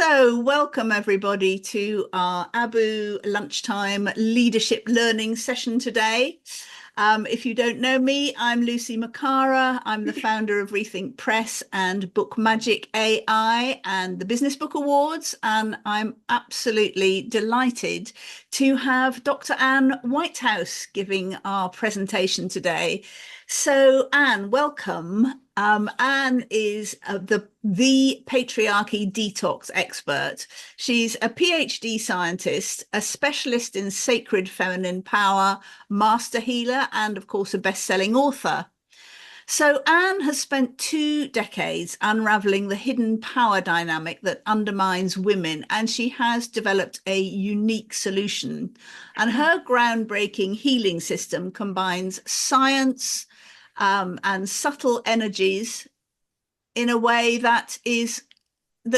So, welcome everybody to our Aboo lunchtime leadership learning session today. If you don't know me, I'm Lucy Makara. I'm the founder of Rethink Press and Book Magic AI and the Business Book Awards. And I'm absolutely delighted to have Dr. Anne Whitehouse giving our presentation today. So, Anne, welcome. Anne is the Patriarchy Detox Expert. She's a PhD scientist, a specialist in sacred feminine power, master healer, and of course, a best-selling author. So Anne has spent 2 decades unraveling the hidden power dynamic that undermines women, and she has developed a unique solution. And her groundbreaking healing system combines science, and subtle energies in a way that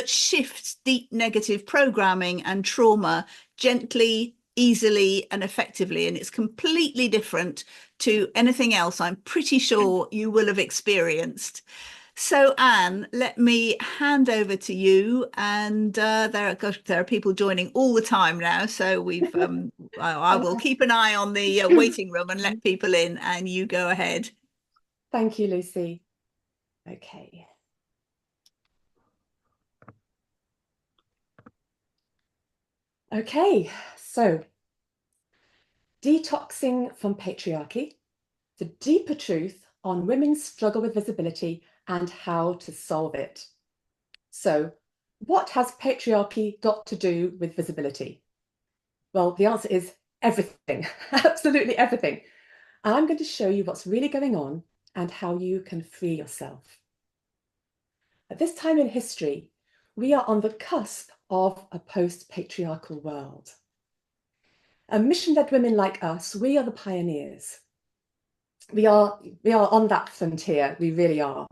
shifts deep negative programming and trauma gently, easily, and effectively. And it's completely different to anything else I'm pretty sure you will have experienced. So, Anne, let me hand over to you. And there are people joining all the time now. So I will keep an eye on the waiting room and let people in, and you go ahead. Thank you, Lucy. Okay. Okay, so detoxing from patriarchy, the deeper truth on women's struggle with visibility and how to solve it. So, what has patriarchy got to do with visibility? Well, the answer is everything, absolutely everything. And I'm going to show you what's really going on and how you can free yourself. At this time in history, we are on the cusp of a post-patriarchal world. Mission-led women like us, we are the pioneers. We are on that frontier, we really are.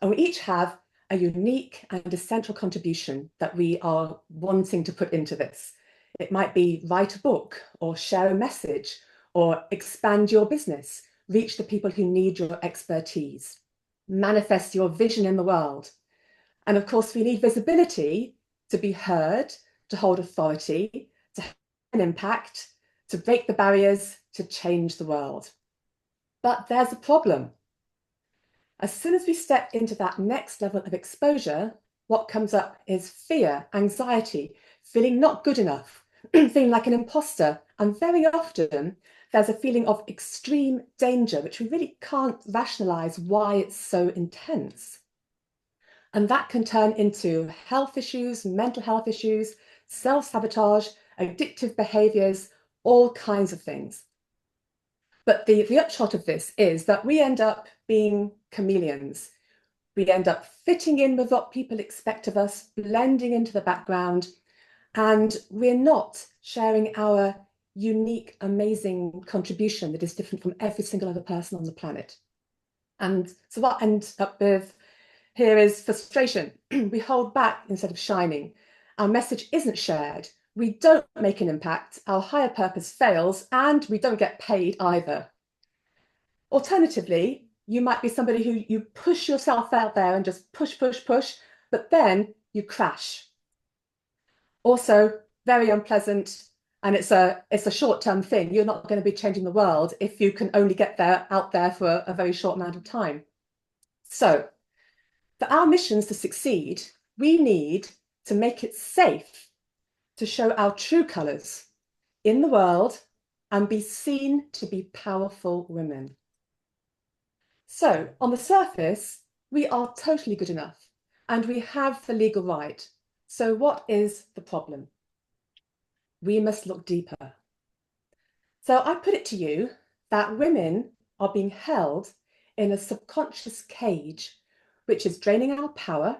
And we each have a unique and essential contribution that we are wanting to put into this. It might be write a book or share a message or expand your business, reach the people who need your expertise, manifest your vision in the world. And of course, we need visibility to be heard, to hold authority, to have an impact, to break the barriers, to change the world. But there's a problem. As soon as we step into that next level of exposure, what comes up is fear, anxiety, feeling not good enough, feeling like an imposter. And very often, there's a feeling of extreme danger, which we really can't rationalize why it's so intense. And that can turn into health issues, mental health issues, self-sabotage, addictive behaviors, all kinds of things. But the upshot of this is that we end up being chameleons. We end up fitting in with what people expect of us, blending into the background, and we're not sharing our unique, amazing contribution that is different from every single other person on the planet. And so what ends up with here is frustration. We hold back instead of shining. Our message isn't shared. We don't make an impact. Our higher purpose fails, and we don't get paid either. Alternatively, you might be somebody who you push yourself out there and just push, but then you crash. Also, very unpleasant, and it's a short-term thing. You're not going to be changing the world if you can only get out there for a very short amount of time. So, for our missions to succeed, we need to make it safe to show our true colours in the world and be seen to be powerful women. So, on the surface, we are totally good enough and we have the legal right. So what is the problem? We must look deeper. So I put it to you that women are being held in a subconscious cage, which is draining our power,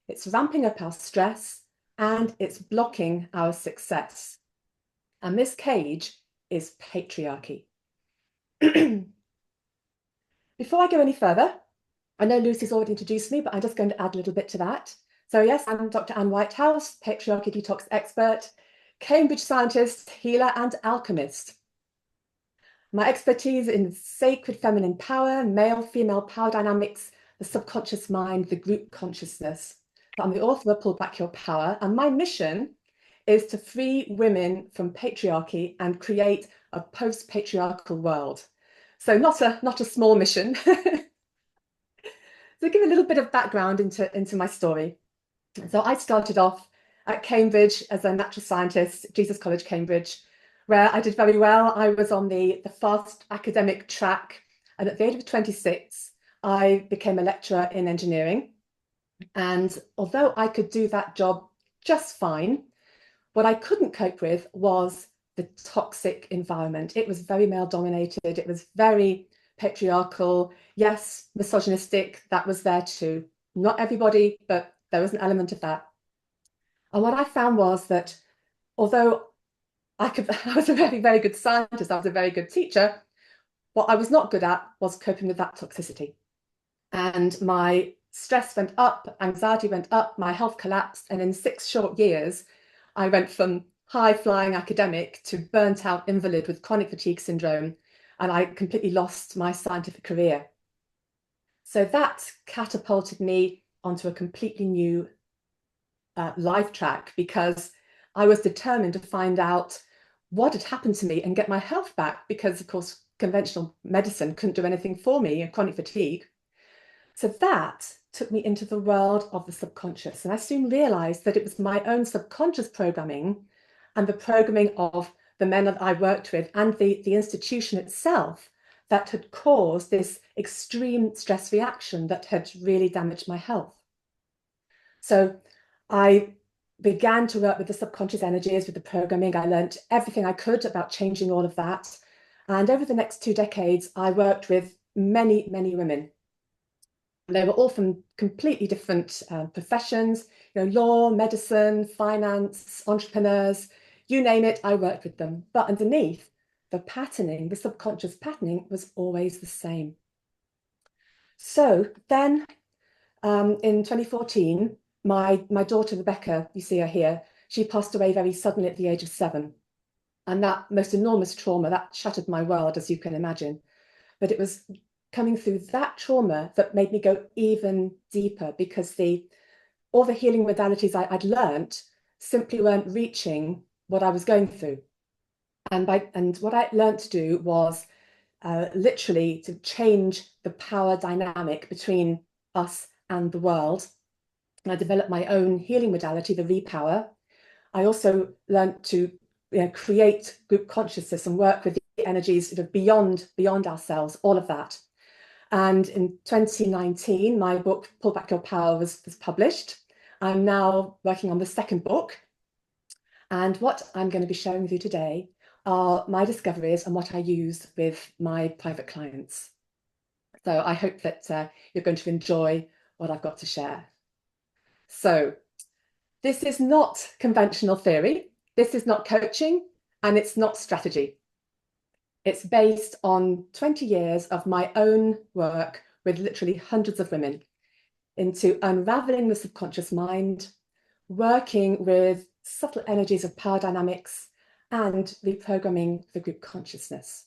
it's ramping up our stress, and it's blocking our success. And this cage is patriarchy. Before I go any further, I know Lucy's already introduced me, but I'm just going to add a little bit to that. So yes, I'm Dr. Anne Whitehouse, Patriarchy Detox Expert, Cambridge scientist, healer, and alchemist. My expertise in sacred feminine power, male-female power dynamics, the subconscious mind, the group consciousness. I'm the author of Pull Back Your Power, and my mission is to free women from patriarchy and create a post-patriarchal world. So not a small mission. To give a little bit of background into my story. So I started off at Cambridge as a natural scientist, Jesus College, Cambridge, where I did very well. I was on the fast academic track. And at the age of 26, I became a lecturer in engineering. And although I could do that job just fine, what I couldn't cope with was the toxic environment. It was very male dominated. It was very patriarchal. Yes, misogynistic, that was there too. Not everybody, but there was an element of that. And what I found was that although I was a very, very good scientist, I was a very good teacher, what I was not good at was coping with that toxicity. And my stress went up, anxiety went up, my health collapsed. And in 6 short years, I went from high-flying academic to burnt-out invalid with chronic fatigue syndrome, and I completely lost my scientific career. So that catapulted me onto a completely new life track, because I was determined to find out what had happened to me and get my health back, because, of course, conventional medicine couldn't do anything for me, chronic fatigue. So that took me into the world of the subconscious. And I soon realized that it was my own subconscious programming and the programming of the men that I worked with and the institution itself that had caused this extreme stress reaction that had really damaged my health. So I began to work with the subconscious energies, with the programming. I learned everything I could about changing all of that. And over the next 2 decades, I worked with many, many women. They were all from completely different professions, law, medicine, finance, entrepreneurs, you name it, I worked with them. But underneath, the patterning, the subconscious patterning was always the same. So then in 2014, my daughter, Rebecca, you see her here, she passed away very suddenly at the age of 7. And that most enormous trauma, that shattered my world, as you can imagine. But it was coming through that trauma that made me go even deeper, because all the healing modalities I'd learned simply weren't reaching what I was going through. And what I learned to do was literally to change the power dynamic between us and the world. And I developed my own healing modality, the Repower. I also learned to create group consciousness and work with the energies beyond ourselves, all of that. And in 2019, my book, Pull Back Your Power, was published. I'm now working on the 2nd book. And what I'm going to be sharing with you today are my discoveries and what I use with my private clients. So I hope that you're going to enjoy what I've got to share. So this is not conventional theory. This is not coaching, and it's not strategy. It's based on 20 years of my own work with literally hundreds of women into unraveling the subconscious mind, working with subtle energies of power dynamics, and reprogramming the group consciousness.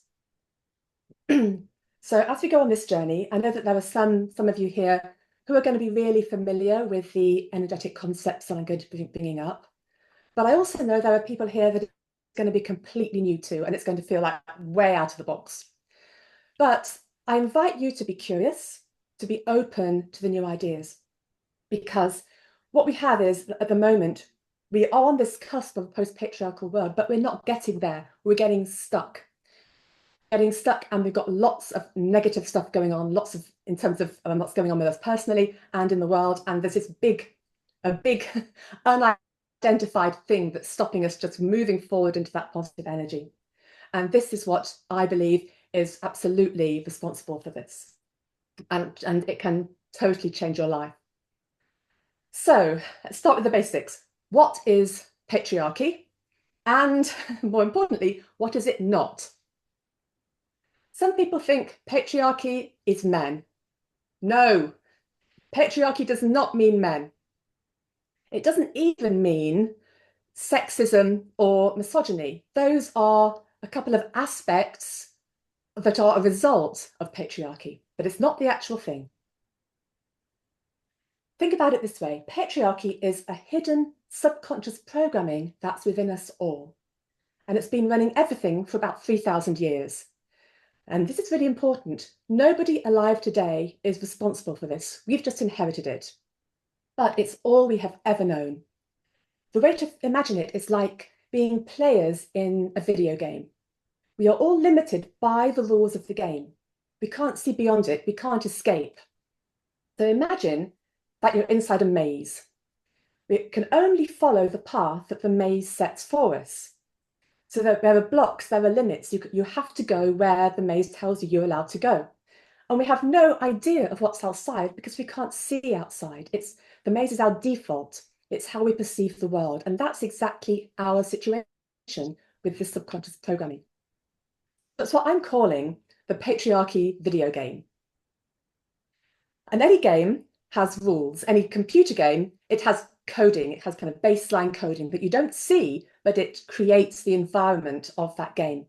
So as we go on this journey, I know that there are some of you here who are going to be really familiar with the energetic concepts that I'm going to be bringing up. But I also know there are people here that are going to be completely new to, and it's going to feel like way out of the box. But I invite you to be curious, to be open to the new ideas, because what we have is, at the moment, we are on this cusp of a post-patriarchal world, but we're not getting there. We're getting stuck. And we've got lots of negative stuff going on, lots of, in terms of what's going on with us personally and in the world. And there's this big unidentified thing that's stopping us just moving forward into that positive energy. And this is what I believe is absolutely responsible for this. And it can totally change your life. So let's start with the basics. What is patriarchy? And more importantly, what is it not? Some people think patriarchy is men. No, patriarchy does not mean men. It doesn't even mean sexism or misogyny. Those are a couple of aspects that are a result of patriarchy, but it's not the actual thing. Think about it this way. Patriarchy is a hidden subconscious programming that's within us all. And it's been running everything for about 3,000 years. And this is really important. Nobody alive today is responsible for this. We've just inherited it. But it's all we have ever known. The way to imagine it is like being players in a video game. We are all limited by the rules of the game. We can't see beyond it. We can't escape. So imagine that you're inside a maze. We can only follow the path that the maze sets for us. So there are blocks, there are limits. You have to go where the maze tells you you're allowed to go. And we have no idea of what's outside because we can't see outside. The maze is our default. It's how we perceive the world. And that's exactly our situation with this subconscious programming. That's what I'm calling the patriarchy video game. And any game has rules. Any computer game, it has coding. It has kind of baseline coding that you don't see, but it creates the environment of that game.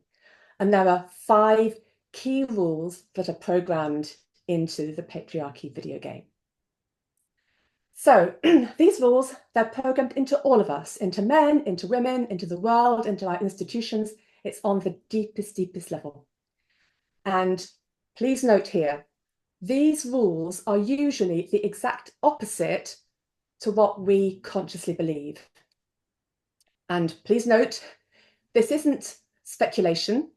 And there are 5 key rules that are programmed into the patriarchy video game. So these rules, they're programmed into all of us, into men, into women, into the world, into our institutions. It's on the deepest, deepest level. And please note here, these rules are usually the exact opposite to what we consciously believe. And please note, this isn't speculation.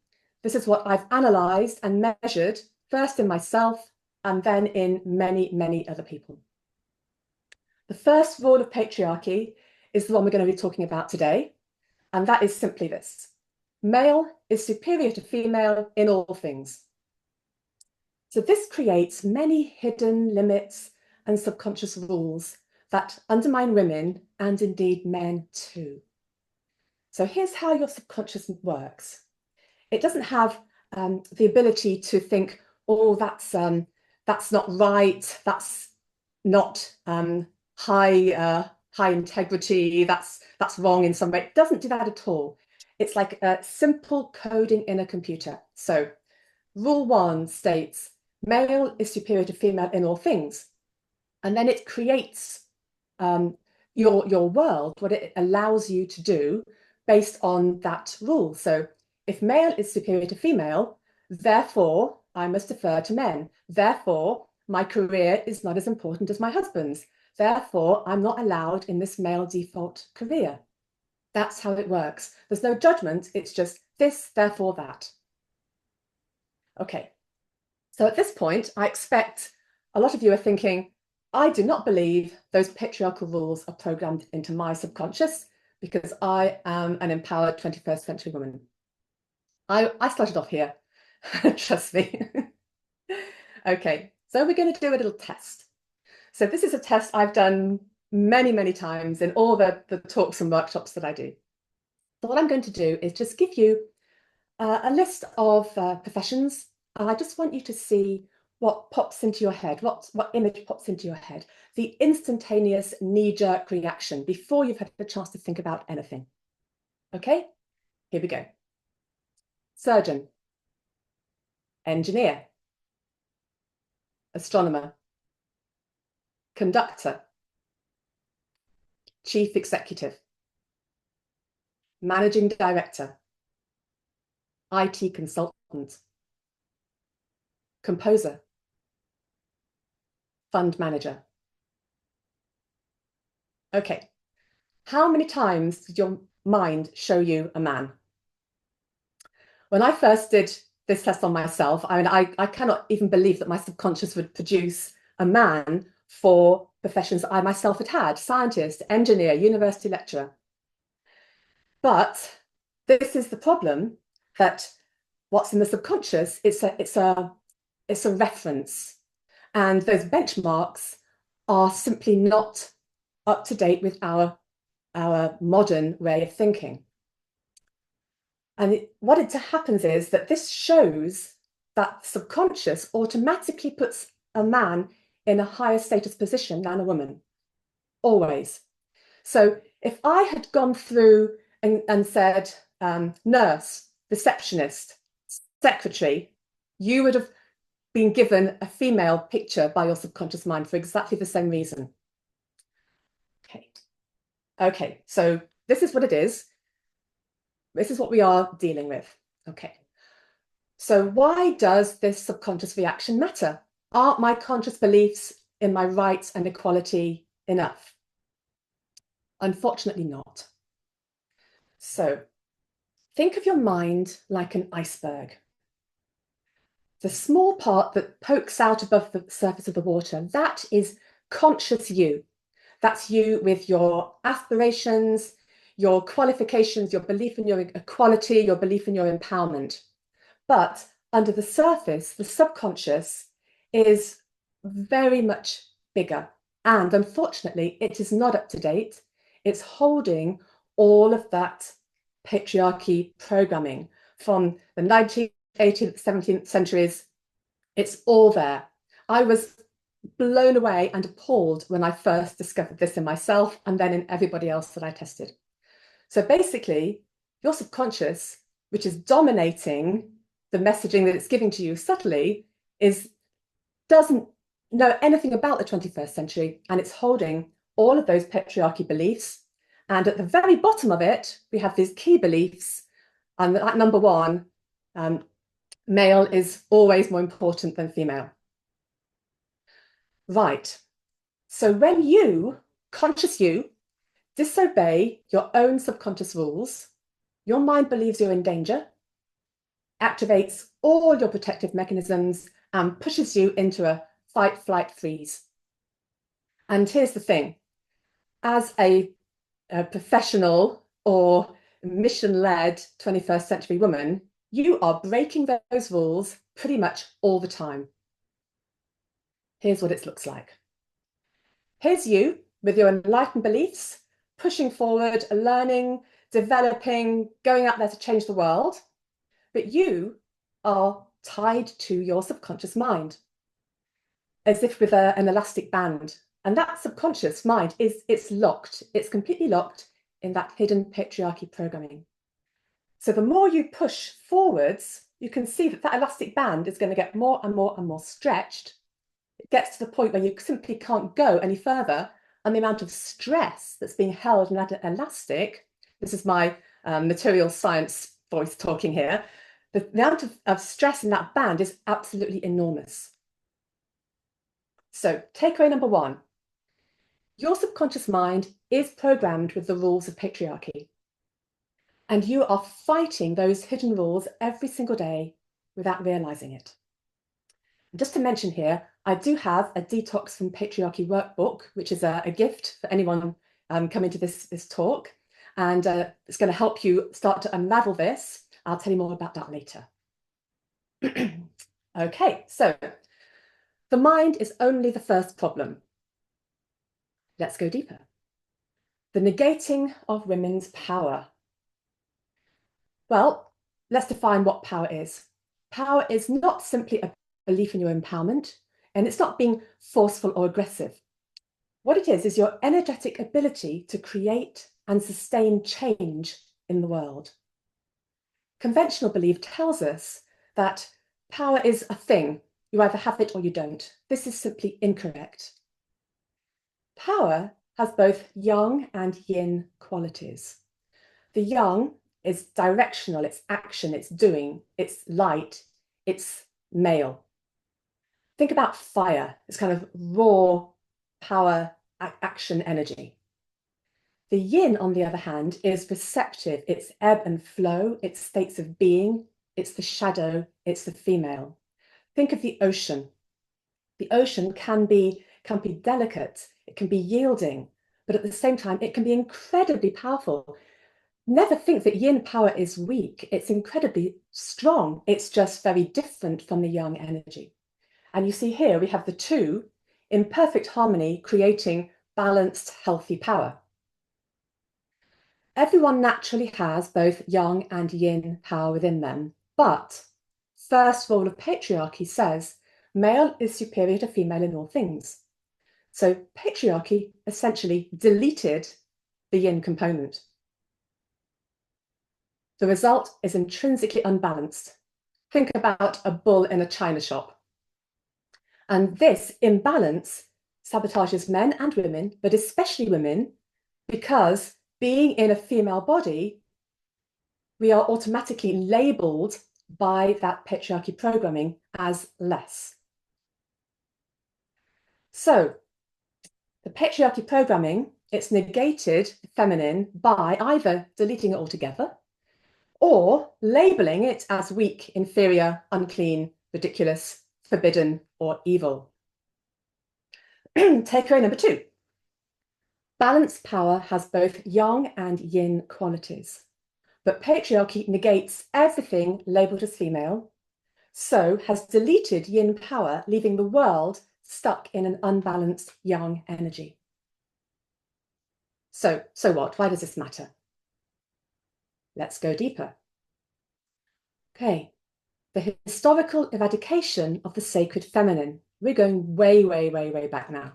This is what I've analysed and measured, first in myself and then in many, many other people. The first rule of patriarchy is the one we're going to be talking about today, and that is simply this. Male is superior to female in all things. So this creates many hidden limits and subconscious rules that undermine women and indeed men too. So here's how your subconscious works. It doesn't have the ability to think, oh, that's not right, that's not high integrity, that's wrong in some way. It doesn't do that at all. It's like a simple coding in a computer. So rule 1 states, male is superior to female in all things. And then it creates your world, what it allows you to do based on that rule. So if male is superior to female, therefore I must defer to men. Therefore, my career is not as important as my husband's. Therefore, I'm not allowed in this male default career. That's how it works. There's no judgment. It's just this, therefore that. Okay. So at this point, I expect a lot of you are thinking, I do not believe those patriarchal rules are programmed into my subconscious because I am an empowered 21st century woman. I started off here, trust me. Okay, so we're going to do a little test. So this is a test I've done many, many times in all the talks and workshops that I do. So what I'm going to do is just give you a list of professions, and I just want you to see what pops into your head, what image pops into your head, the instantaneous knee-jerk reaction before you've had the chance to think about anything. Okay, here we go. Surgeon, engineer, astronomer, conductor, chief executive, managing director, IT consultant, composer, fund manager. Okay, how many times did your mind show you a man? When I first did this test on myself, I mean, I cannot even believe that my subconscious would produce a man for professions I myself had had: scientist, engineer, university lecturer. But this is the problem, that what's in the subconscious, it's a reference. And those benchmarks are simply not up to date with our modern way of thinking. And what happens is that this shows that subconscious automatically puts a man in a higher status position than a woman, always. So if I had gone through and said nurse, receptionist, secretary, you would have been given a female picture by your subconscious mind for exactly the same reason. Okay, so this is what it is. This is what we are dealing with. Okay. So why does this subconscious reaction matter? Are my conscious beliefs in my rights and equality enough? Unfortunately not. So think of your mind like an iceberg. The small part that pokes out above the surface of the water, that is conscious you. That's you with your aspirations, your qualifications, your belief in your equality, your belief in your empowerment. But under the surface, the subconscious is very much bigger. And unfortunately, it is not up to date. It's holding all of that patriarchy programming from the 19th, 18th, 17th centuries. It's all there. I was blown away and appalled when I first discovered this in myself and then in everybody else that I tested. So basically, your subconscious, which is dominating the messaging that it's giving to you subtly, doesn't know anything about the 21st century, and it's holding all of those patriarchy beliefs. And at the very bottom of it, we have these key beliefs. And at number one, male is always more important than female. Right. So when you, conscious you, disobey your own subconscious rules, your mind believes you're in danger, activates all your protective mechanisms, and pushes you into a fight, flight, freeze. And here's the thing, as a professional or mission-led 21st century woman, you are breaking those rules pretty much all the time. Here's what it looks like. Here's you with your enlightened beliefs, pushing forward, learning, developing, going out there to change the world. But you are tied to your subconscious mind, as if with an elastic band. And that subconscious mind it's locked. It's completely locked in that hidden patriarchy programming. So the more you push forwards, you can see that that elastic band is going to get more and more and more stretched. It gets to the point where you simply can't go any further. And the amount of stress that's being held in that elastic, this is my material science voice talking here, the amount of stress in that band is absolutely enormous. So takeaway number one, your subconscious mind is programmed with the rules of patriarchy. And you are fighting those hidden rules every single day without realizing it. And just to mention here, I do have a Detox from Patriarchy workbook, which is a gift for anyone coming to this talk. And it's going to help you start to unravel this. I'll tell you more about that later. Okay, so the mind is only the first problem. Let's go deeper. The negating of women's power. Well, let's define what power is. Power is not simply a belief in your empowerment, and it's not being forceful or aggressive. What it is your energetic ability to create and sustain change in the world. Conventional belief tells us that power is a thing. You either have it or you don't. This is simply incorrect. Power has both yang and yin qualities. The yang is directional, it's action, it's doing, it's light, it's male. Think about fire, it's kind of raw power, action, energy. The yin, on the other hand, is receptive, it's ebb and flow, it's states of being, it's the shadow, it's the female. Think of the ocean. The ocean can be delicate, it can be yielding, but at the same time, it can be incredibly powerful. Never think that yin power is weak. It's incredibly strong. It's just very different from the yang energy. And you see here, we have the two in perfect harmony, creating balanced, healthy power. Everyone naturally has both yang and yin power within them, but first rule of patriarchy says male is superior to female in all things. So patriarchy essentially deleted the yin component. The result is intrinsically unbalanced. Think about a bull in a china shop. And this imbalance sabotages men and women, but especially women, because being in a female body, we are automatically labeled by that patriarchy programming as less. So the patriarchy programming, it's negated the feminine by either deleting it altogether or labeling it as weak, inferior, unclean, ridiculous, forbidden, or evil. Takeaway number 2. Balanced power has both yang and yin qualities, but patriarchy negates everything labeled as female, so has deleted yin power, leaving the world stuck in an unbalanced yang energy. So what? Why does this matter? Let's go deeper. Okay, the historical eradication of the sacred feminine. We're going way, way, way, way back now.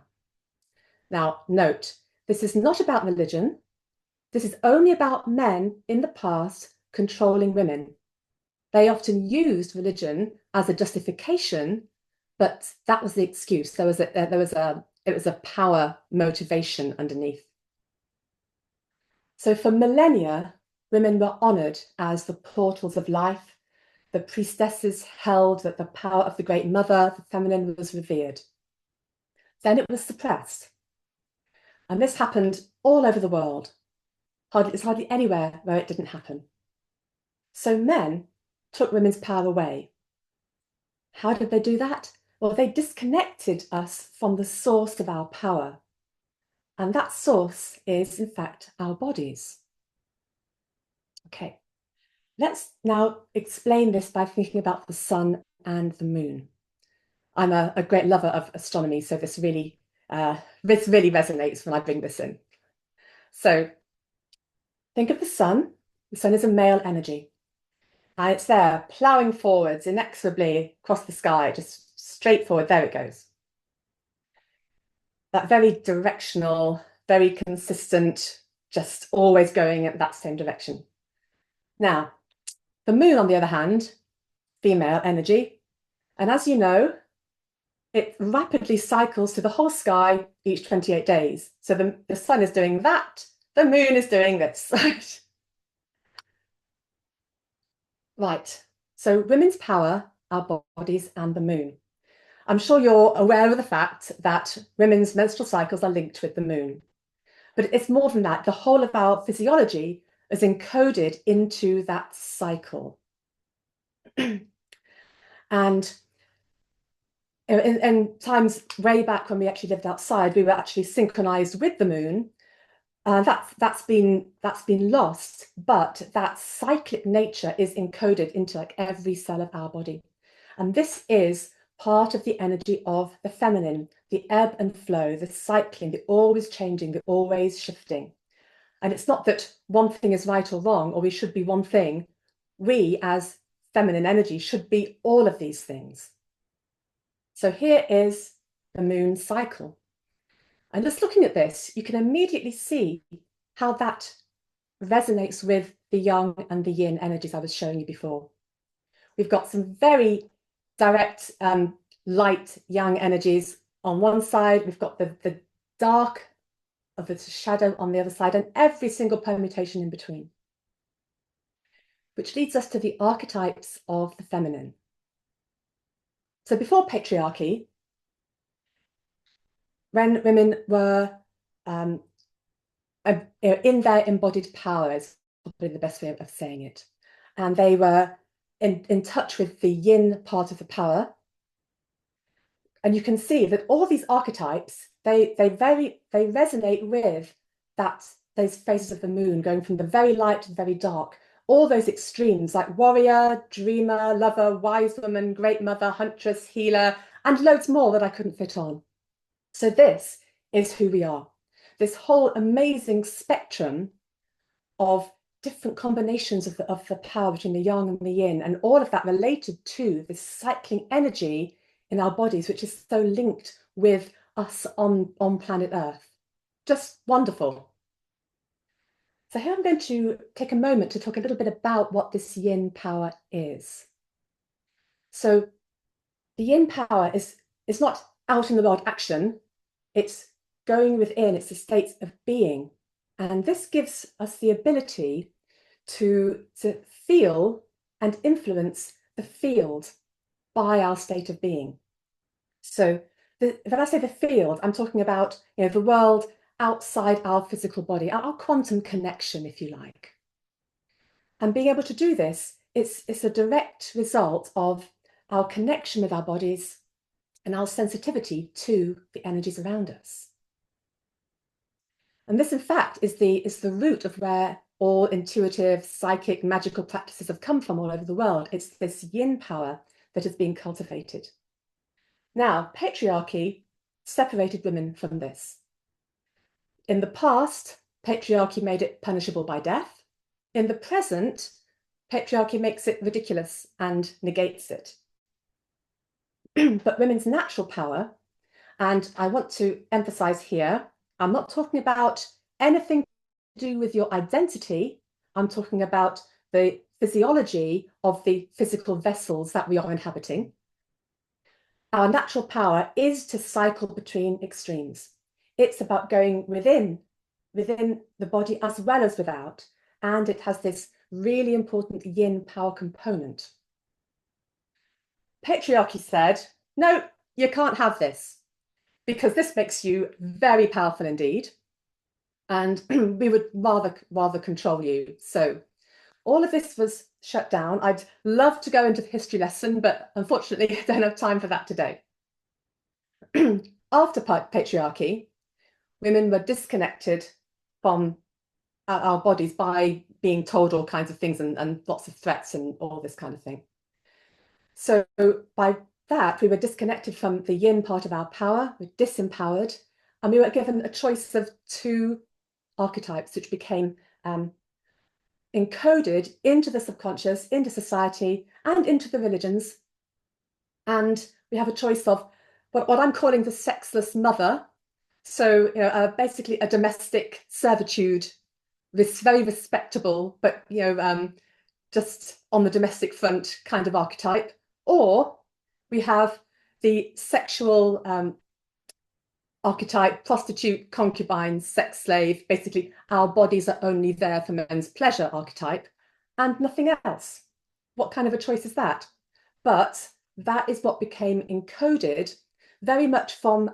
Now, note, this is not about religion. This is only about men in the past controlling women. They often used religion as a justification, but that was the excuse. It was a power motivation underneath. So for millennia, women were honored as the portals of life. The priestesses held that the power of the great mother, the feminine, was revered. Then it was suppressed. And this happened all over the world. There's hardly anywhere where it didn't happen. So men took women's power away. How did they do that? Well, they disconnected us from the source of our power. And that source is, in fact, our bodies. Okay, let's now explain this by thinking about the sun and the moon. I'm a great lover of astronomy, so this really resonates when I bring this in. So think of the sun. The sun is a male energy. And it's there, ploughing forwards inexorably across the sky, just straight forward. There it goes. That very directional, very consistent, just always going at that same direction. Now, the moon, on the other hand, female energy. And as you know, it rapidly cycles to the whole sky each 28 days. So the sun is doing that, the moon is doing this. Right, so women's power, our bodies, and the moon. I'm sure you're aware of the fact that women's menstrual cycles are linked with the moon. But it's more than that. The whole of our physiology is encoded into that cycle. And in times way back when we actually lived outside, we were actually synchronized with the moon. That's been lost, but that cyclic nature is encoded into like every cell of our body. And this is part of the energy of the feminine, the ebb and flow, the cycling, the always changing, the always shifting. And it's not that one thing is right or wrong, or we should be one thing. We, as feminine energy, should be all of these things. So here is the moon cycle. And just looking at this, you can immediately see how that resonates with the yang and the yin energies I was showing you before. We've got some very direct light yang energies on one side. We've got the dark of the shadow on the other side, and every single permutation in between. Which leads us to the archetypes of the feminine. So before patriarchy, when women were in their embodied power, is probably the best way of saying it, and they were in touch with the yin part of the power. And you can see that all these archetypes, they resonate with those phases of the moon, going from the very light to the very dark. All those extremes, like warrior, dreamer, lover, wise woman, great mother, huntress, healer, and loads more that I couldn't fit on. So this is who we are. This whole amazing spectrum of different combinations of the power between the yang and the yin, and all of that related to this cycling energy in our bodies, which is so linked with us on planet Earth. Just wonderful. So here I'm going to take a moment to talk a little bit about what this yin power is. So the yin power is not out in the world action, it's going within, it's the states of being. And this gives us the ability to feel and influence the field by our state of being. So when I say the field, I'm talking about, the world outside our physical body, our quantum connection, if you like. And being able to do this, it's a direct result of our connection with our bodies and our sensitivity to the energies around us. And this, in fact, is the root of where all intuitive, psychic, magical practices have come from all over the world. It's this yin power that is being cultivated. Now, patriarchy separated women from this. In the past, patriarchy made it punishable by death. In the present, patriarchy makes it ridiculous and negates it. But women's natural power, and I want to emphasize here, I'm not talking about anything to do with your identity. I'm talking about the physiology of the physical vessels that we are inhabiting. Our natural power is to cycle between extremes. It's about going within the body as well as without. And it has this really important yin power component. Patriarchy said, no, you can't have this, because this makes you very powerful indeed. And we would rather control you. So all of this was shut down. I'd love to go into the history lesson, but unfortunately, I don't have time for that today. After patriarchy, women were disconnected from our bodies by being told all kinds of things and lots of threats and all this kind of thing. So by that, we were disconnected from the yin part of our power, we're disempowered, and we were given a choice of two archetypes, which became encoded into the subconscious, into society, and into the religions. And we have a choice of what I'm calling the sexless mother. So, basically a domestic servitude, this very respectable, but, just on the domestic front kind of archetype. Or we have the sexual archetype, prostitute, concubine, sex slave, basically our bodies are only there for men's pleasure archetype and nothing else. What kind of a choice is that? But that is what became encoded very much from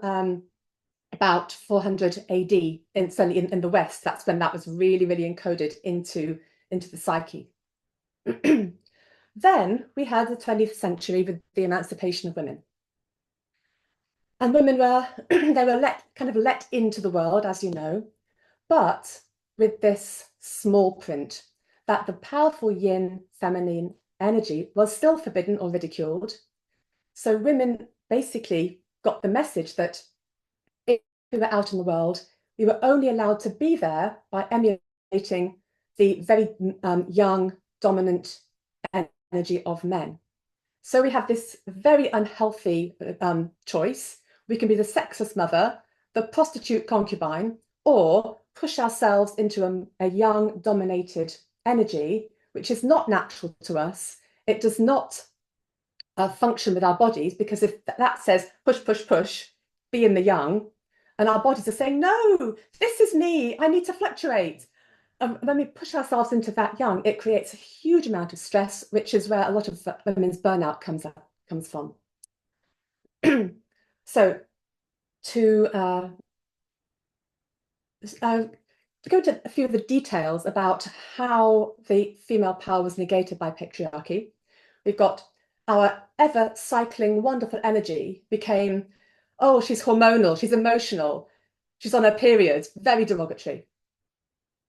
about 400 AD, certainly in the West. That's when that was really, really encoded into the psyche. Then we had the 20th century with the emancipation of women. And women were, they were let into the world, as you know, but with this small print that the powerful yin feminine energy was still forbidden or ridiculed. So women basically got the message that if we were out in the world, we were only allowed to be there by emulating the very young, dominant energy of men. So we have this very unhealthy choice. We can be the sexless mother, the prostitute concubine, or push ourselves into a young, dominated energy, which is not natural to us. It does not function with our bodies, because if that says push, push, push, be in the young, and our bodies are saying, no, this is me, I need to fluctuate. When we push ourselves into that young, it creates a huge amount of stress, which is where a lot of women's burnout comes from. So to go into a few of the details about how the female power was negated by patriarchy, we've got our ever cycling wonderful energy became, oh, she's hormonal, she's emotional, she's on her period, very derogatory.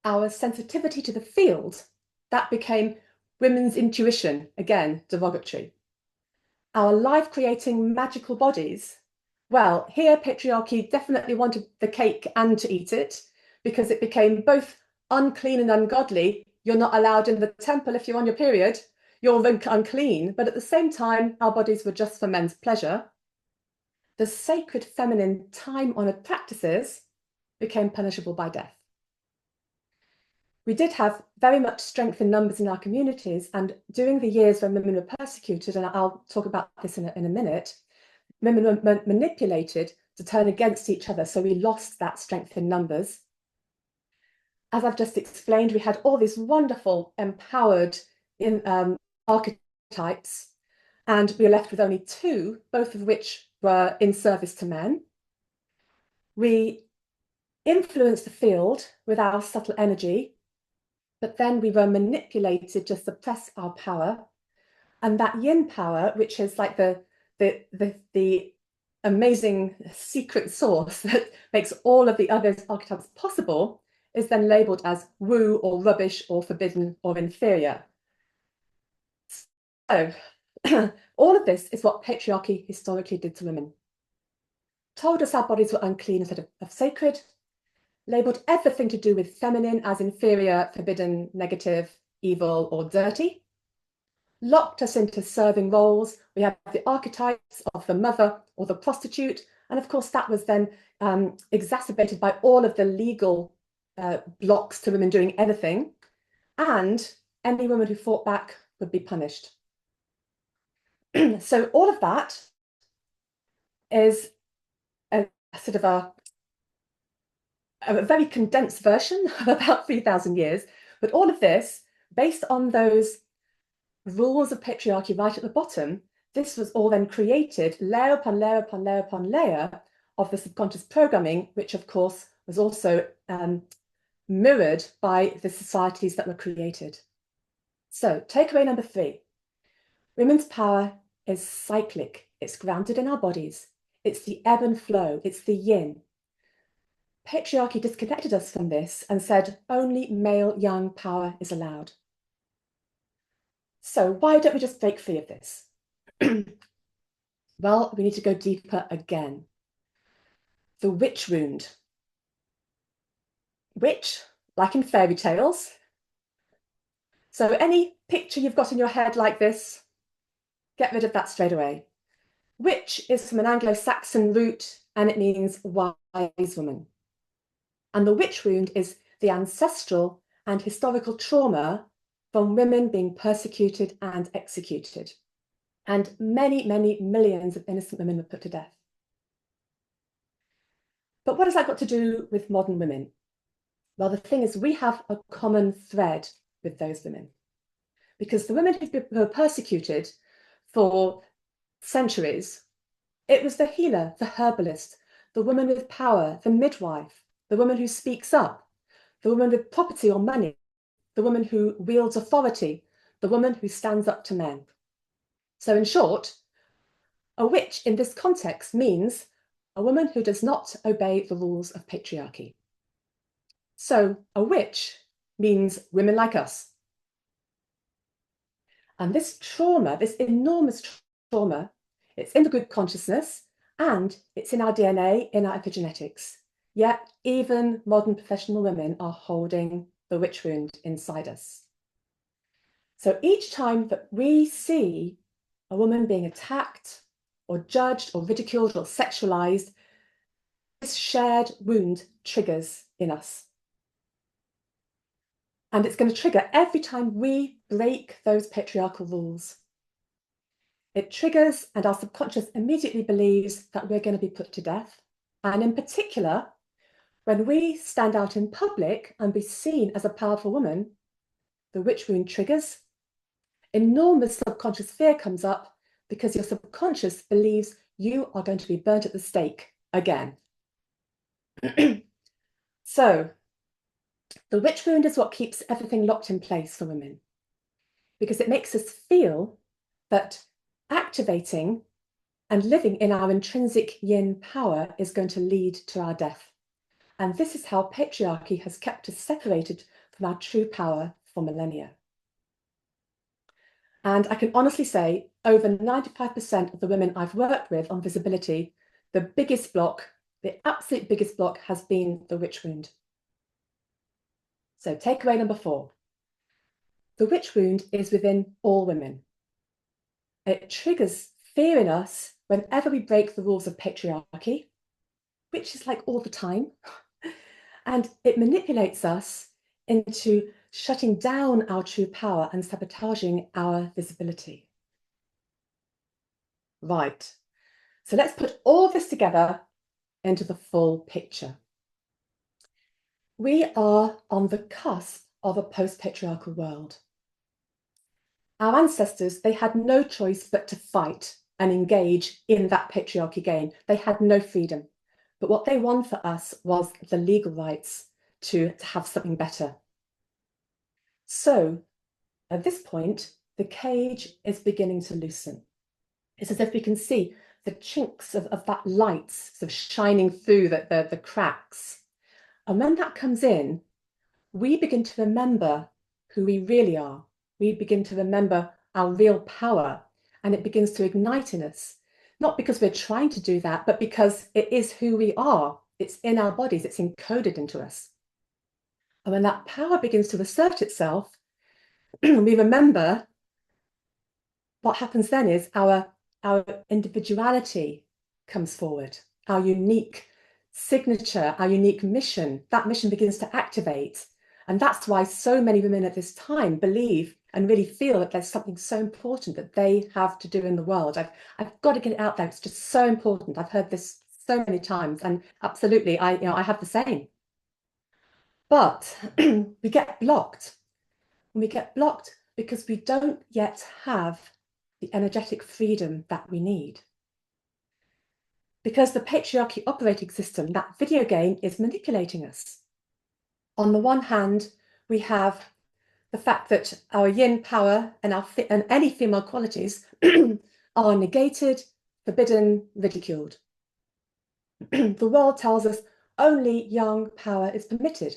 Our sensitivity to the field, that became women's intuition, again, derogatory. Our life-creating magical bodies, well, here patriarchy definitely wanted the cake and to eat it, because it became both unclean and ungodly. You're not allowed in the temple if you're on your period, you're unclean, but at the same time, our bodies were just for men's pleasure. The sacred feminine time-honored practices became punishable by death. We did have very much strength in numbers in our communities, and during the years when women were persecuted, and I'll talk about this in a minute, women were manipulated to turn against each other, so we lost that strength in numbers. as I've just explained, we had all these wonderful, empowered archetypes, and we were left with only two, both of which were in service to men. We influenced the field with our subtle energy, but then we were manipulated to suppress our power. And that yin power, which is like the amazing secret source that makes all of the other archetypes possible, is then labeled as woo or rubbish or forbidden or inferior. So all of this is what patriarchy historically did to women. Told us our bodies were unclean instead of sacred, labeled everything to do with feminine as inferior, forbidden, negative, evil, or dirty, locked us into serving roles. We have the archetypes of the mother or the prostitute. And of course, that was then exacerbated by all of the legal blocks to women doing anything. And any woman who fought back would be punished. So all of that is a sort of a very condensed version of about 3,000 years. But all of this, based on those rules of patriarchy right at the bottom, this was all then created layer upon layer upon layer upon layer of the subconscious programming, which of course was also mirrored by the societies that were created. So takeaway number 3, women's power is cyclic. It's grounded in our bodies. It's the ebb and flow. It's the yin. Patriarchy disconnected us from this and said only male young power is allowed. So why don't we just break free of this? Well, we need to go deeper again. The witch wound. Witch, like in fairy tales. So any picture you've got in your head like this, get rid of that straight away. Witch is from an Anglo-Saxon root, and it means wise woman. And the witch wound is the ancestral and historical trauma from women being persecuted and executed. And many, many millions of innocent women were put to death. But what has that got to do with modern women? Well, the thing is, we have a common thread with those women. Because the women who were persecuted for centuries, it was the healer, the herbalist, the woman with power, the midwife, the woman who speaks up, the woman with property or money, the woman who wields authority, the woman who stands up to men. So in short, a witch in this context means a woman who does not obey the rules of patriarchy. So a witch means women like us. And this trauma, this enormous trauma, it's in the group consciousness and it's in our DNA, in our epigenetics. Yet even modern professional women are holding the witch wound inside us. So each time that we see a woman being attacked or judged or ridiculed or sexualized, this shared wound triggers in us. And it's going to trigger every time we break those patriarchal rules. It triggers, and our subconscious immediately believes that we're going to be put to death. And in particular, when we stand out in public and be seen as a powerful woman, the witch wound triggers. Enormous subconscious fear comes up because your subconscious believes you are going to be burnt at the stake again. So the witch wound is what keeps everything locked in place for women, because it makes us feel that activating and living in our intrinsic yin power is going to lead to our death. And this is how patriarchy has kept us separated from our true power for millennia. And I can honestly say over 95% of the women I've worked with on visibility, the biggest block, the absolute biggest block has been the witch wound. So takeaway number 4. The witch wound is within all women. It triggers fear in us whenever we break the rules of patriarchy, which is like all the time. And it manipulates us into shutting down our true power and sabotaging our visibility. Right. So let's put all this together into the full picture. We are on the cusp of a post-patriarchal world. Our ancestors, they had no choice but to fight and engage in that patriarchy game. They had no freedom. But what they won for us was the legal rights to have something better. So at this point, the cage is beginning to loosen. It's as if we can see the chinks of that light sort of shining through the cracks. And when that comes in, we begin to remember who we really are. We begin to remember our real power, and it begins to ignite in us. Not because we're trying to do that, but because it is who we are. It's in our bodies, it's encoded into us. And when that power begins to assert itself, we remember what happens then is our individuality comes forward, our unique signature, our unique mission. That mission begins to activate. And that's why so many women at this time believe and really feel that there's something so important that they have to do in the world. I've got to get it out there. It's just so important. I've heard this so many times, and absolutely, I have the same. But we get blocked. And we get blocked because we don't yet have the energetic freedom that we need. Because the patriarchy operating system, that video game, is manipulating us. On the one hand, we have the fact that our yin power and any female qualities are negated, forbidden, ridiculed. The world tells us only young power is permitted.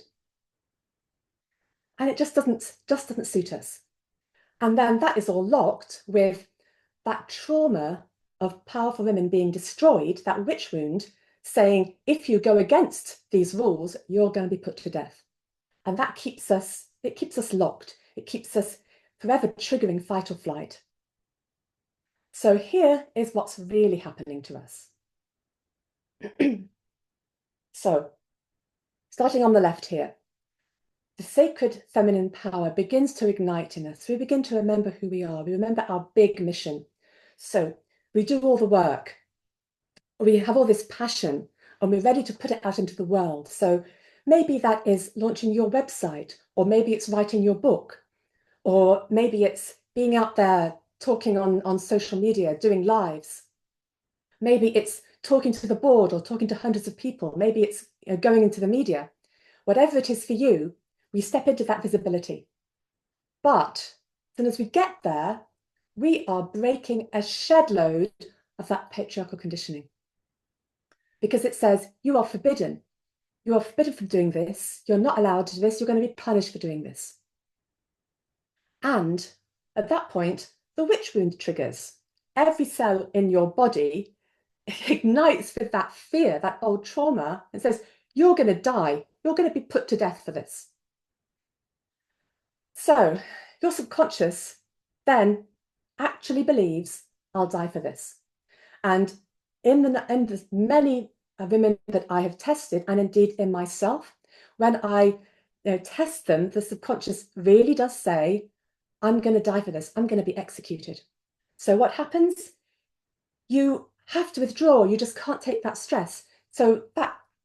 And it just doesn't suit us. And then that is all locked with that trauma of powerful women being destroyed, that witch wound, saying, if you go against these rules, you're going to be put to death. And that keeps us locked. It keeps us forever triggering fight or flight. So here is what's really happening to us. So, starting on the left here, the sacred feminine power begins to ignite in us. We begin to remember who we are. We remember our big mission. So we do all the work. We have all this passion and we're ready to put it out into the world. So maybe that is launching your website, or maybe it's writing your book, or maybe it's being out there talking on social media, doing lives. Maybe it's talking to the board or talking to hundreds of people. Maybe it's going into the media. Whatever it is for you, we step into that visibility. But as soon as we get there, we are breaking a shed load of that patriarchal conditioning. Because it says, you are forbidden. You are forbidden from doing this. You're not allowed to do this. You're going to be punished for doing this. And at that point, the witch wound triggers. Every cell in your body ignites with that fear, that old trauma, and says, you're going to die. You're going to be put to death for this. So your subconscious then actually believes, I'll die for this. And in the many women that I have tested, and indeed in myself, when I test them, the subconscious really does say, I'm going to die for this. I'm going to be executed. So what happens? You have to withdraw. You just can't take that stress. So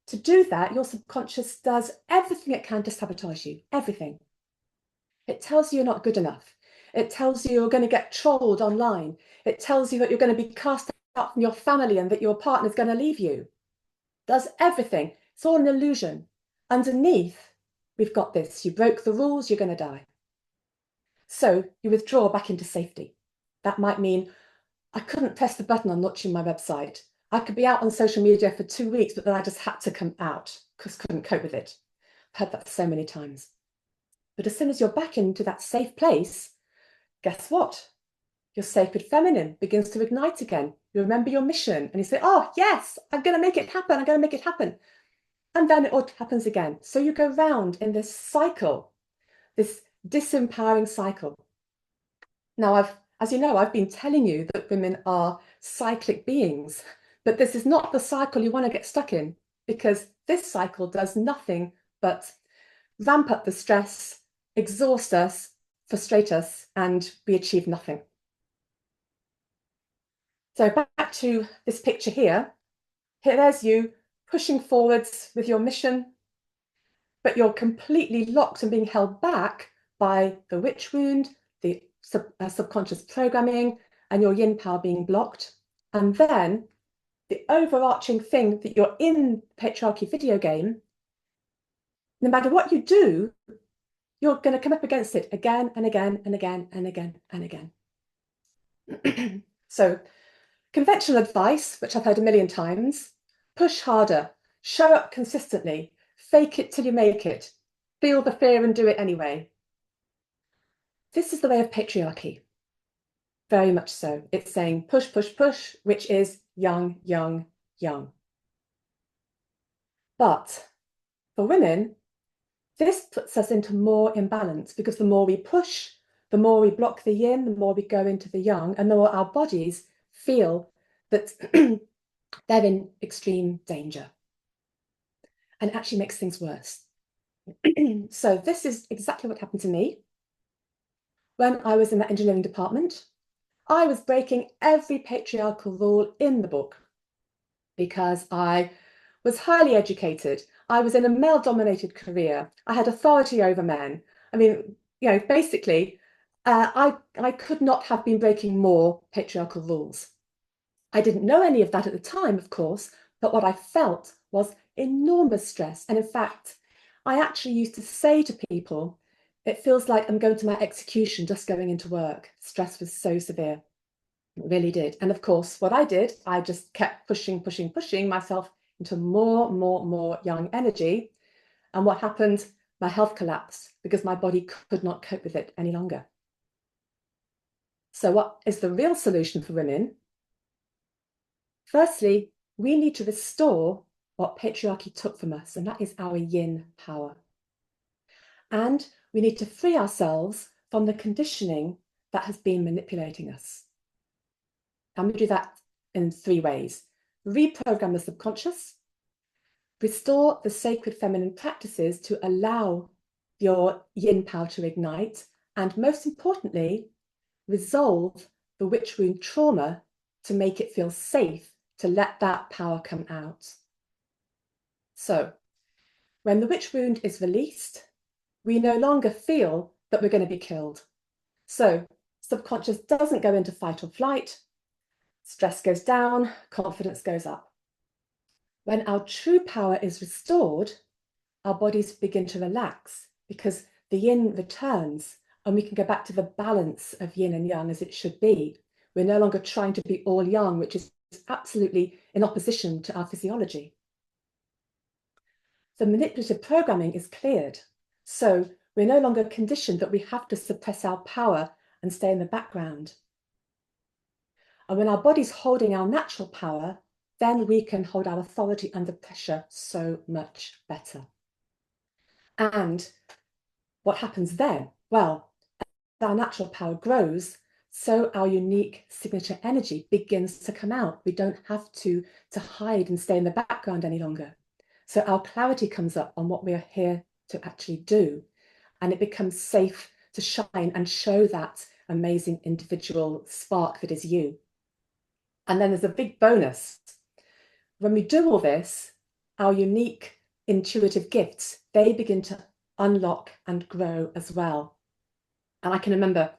to do that, your subconscious does everything it can to sabotage you, everything. It tells you you're not good enough. It tells you you're going to get trolled online. It tells you that you're going to be cast out from your family and that your partner's going to leave you. Does everything. It's all an illusion. Underneath, we've got this. You broke the rules, you're going to die. So you withdraw back into safety. That might mean I couldn't press the button on launching my website. I could be out on social media for 2 weeks, but then I just had to come out because I couldn't cope with it. I've heard that so many times. But as soon as you're back into that safe place, guess what? Your sacred feminine begins to ignite again. You remember your mission and you say, oh, yes, I'm going to make it happen. I'm going to make it happen. And then it all happens again. So you go round in this cycle, this disempowering cycle. Now, as you know, I've been telling you that women are cyclic beings, but this is not the cycle you want to get stuck in, because this cycle does nothing but ramp up the stress, exhaust us, frustrate us, and we achieve nothing. So back to this picture here. There's you pushing forwards with your mission. but you're completely locked and being held back by the witch wound, the subconscious programming, and your yin power being blocked. And then the overarching thing that you're in patriarchy video game, no matter what you do, you're going to come up against it again and again and again and again and again. So conventional advice, which I've heard a million times, push harder, show up consistently, fake it till you make it, feel the fear and do it anyway. This is the way of patriarchy. Very much so. It's saying push, push, push, which is young, young, young. But for women, this puts us into more imbalance because the more we push, the more we block the yin, the more we go into the yang, and the more our bodies feel that they're in extreme danger. And it actually makes things worse. So this is exactly what happened to me. When I was in that engineering department, I was breaking every patriarchal rule in the book because I was highly educated. I was in a male-dominated career. I had authority over men. I mean, basically, I could not have been breaking more patriarchal rules. I didn't know any of that at the time, of course, but what I felt was enormous stress. And in fact, I actually used to say to people, it feels like I'm going to my execution just going into work. Stress was so severe. It really did. And of course, what I did, I just kept pushing, pushing, pushing myself into more young energy. And what happened? My health collapsed because my body could not cope with it any longer. So what is the real solution for women? Firstly, we need to restore what patriarchy took from us, and that is our yin power. And we need to free ourselves from the conditioning that has been manipulating us. And we do that in 3 ways. Reprogram the subconscious, restore the sacred feminine practices to allow your yin power to ignite, and most importantly, resolve the witch wound trauma to make it feel safe to let that power come out. So when the witch wound is released, we no longer feel that we're going to be killed. So subconscious doesn't go into fight or flight, stress goes down, confidence goes up. When our true power is restored, our bodies begin to relax because the yin returns and we can go back to the balance of yin and yang as it should be. We're no longer trying to be all yang, which is absolutely in opposition to our physiology. The manipulative programming is cleared. So we're no longer conditioned that we have to suppress our power and stay in the background. And when our body's holding our natural power, then we can hold our authority under pressure so much better. And what happens then? Well, as our natural power grows, so our unique signature energy begins to come out. We don't have to hide and stay in the background any longer. So our clarity comes up on what we are here to actually do. And it becomes safe to shine and show that amazing individual spark that is you. And then there's a big bonus. When we do all this, our unique intuitive gifts, they begin to unlock and grow as well. And I can remember,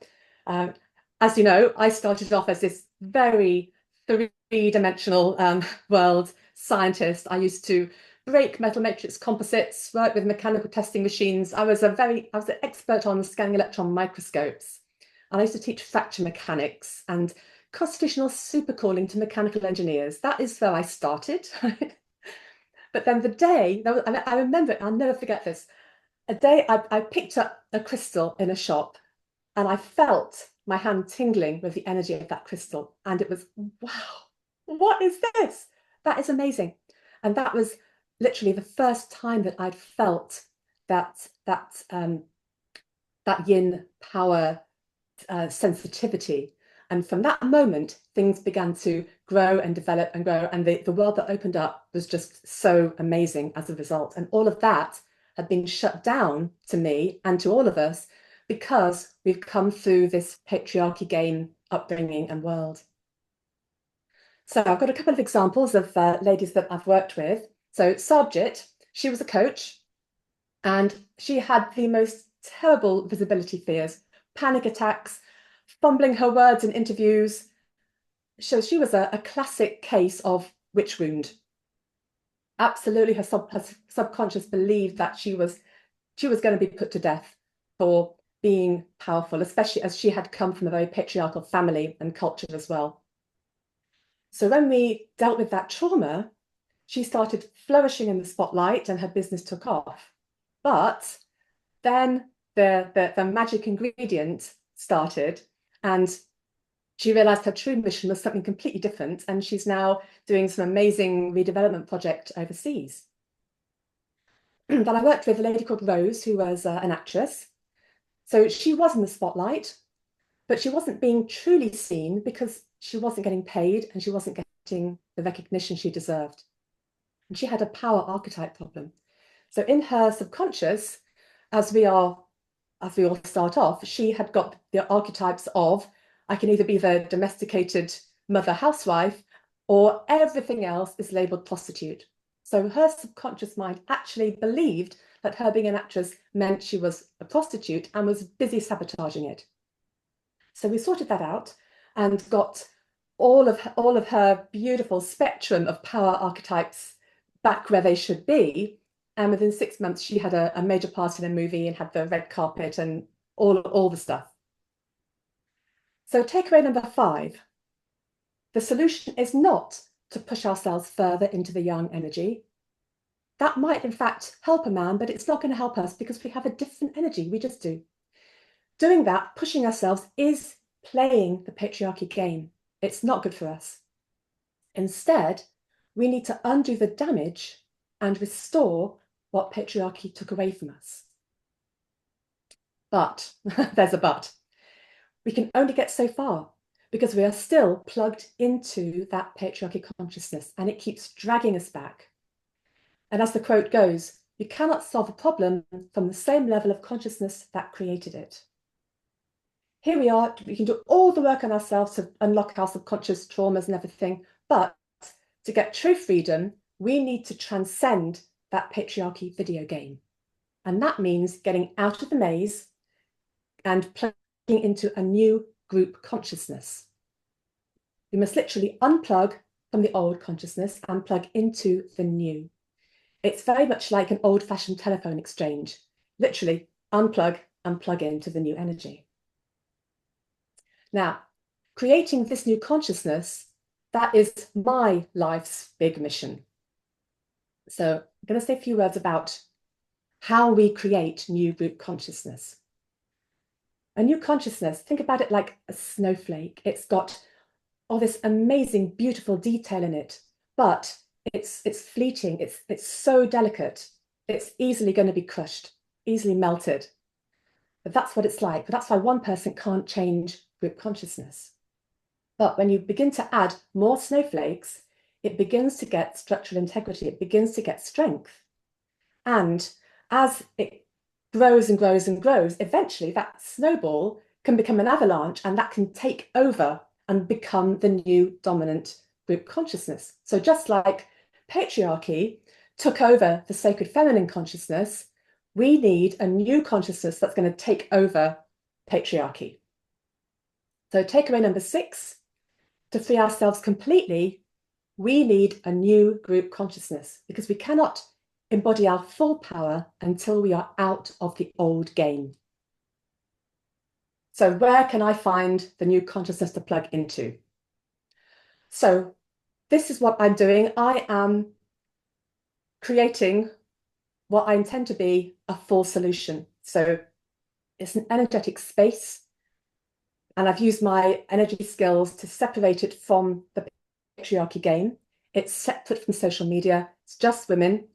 as you know, I started off as this very three-dimensional world scientist. I used to break metal matrix composites, work with mechanical testing machines. I was an expert on scanning electron microscopes. And I used to teach fracture mechanics and constitutional supercooling to mechanical engineers. That is where I started. But then the day, I remember it, I'll never forget this. A day I picked up a crystal in a shop and I felt my hand tingling with the energy of that crystal. And it was, wow, what is this? That is amazing. And that was literally the first time that I'd felt that yin power sensitivity. And from that moment, things began to grow and develop and grow. And the world that opened up was just so amazing as a result. And all of that had been shut down to me and to all of us because we've come through this patriarchy game upbringing and world. So I've got a couple of examples of ladies that I've worked with. So Sargit, she was a coach. And she had the most terrible visibility fears, panic attacks, fumbling her words in interviews. So she was a classic case of witch wound. Absolutely, her subconscious believed that she was going to be put to death for being powerful, especially as she had come from a very patriarchal family and culture as well. So when we dealt with that trauma, she started flourishing in the spotlight and her business took off. But then the magic ingredient started, and she realized her true mission was something completely different, and she's now doing some amazing redevelopment project overseas. Then I worked with a lady called Rose, who was an actress. So she was in the spotlight, but she wasn't being truly seen because she wasn't getting paid and she wasn't getting the recognition she deserved. And she had a power archetype problem. So in her subconscious, as we all start off, she had got the archetypes of, I can either be the domesticated mother housewife or everything else is labeled prostitute. So her subconscious mind actually believed that her being an actress meant she was a prostitute and was busy sabotaging it. So we sorted that out and got all of her beautiful spectrum of power archetypes back where they should be. And within 6 months, she had a major part in a movie and had the red carpet and all the stuff. So takeaway number 5, the solution is not to push ourselves further into the yang energy. That might, in fact, help a man, but it's not going to help us because we have a different energy. We just do. Doing that, pushing ourselves, is playing the patriarchy game. It's not good for us. Instead, we need to undo the damage and restore what patriarchy took away from us. But, there's a but, we can only get so far because we are still plugged into that patriarchy consciousness and it keeps dragging us back. And as the quote goes, you cannot solve a problem from the same level of consciousness that created it. Here we are, we can do all the work on ourselves to unlock our subconscious traumas and everything, but to get true freedom, we need to transcend that patriarchy video game. And that means getting out of the maze and plugging into a new group consciousness. We must literally unplug from the old consciousness and plug into the new. It's very much like an old-fashioned telephone exchange. Literally unplug and plug into the new energy. Now, creating this new consciousness, that is my life's big mission. So I'm going to say a few words about how we create new group consciousness. A new consciousness, think about it like a snowflake. It's got all this amazing, beautiful detail in it, but it's fleeting. It's so delicate. It's easily going to be crushed, easily melted. But that's what it's like. But that's why one person can't change group consciousness. But when you begin to add more snowflakes, it begins to get structural integrity. It begins to get strength. And as it grows and grows and grows, eventually that snowball can become an avalanche and that can take over and become the new dominant group consciousness. So just like patriarchy took over the sacred feminine consciousness, we need a new consciousness that's going to take over patriarchy. So takeaway number 6, to free ourselves completely, we need a new group consciousness because we cannot embody our full power until we are out of the old game. So where can I find the new consciousness to plug into? So this is what I'm doing. I am creating what I intend to be a full solution. So it's an energetic space, and I've used my energy skills to separate it from the patriarchy game. It's separate from social media. It's just women.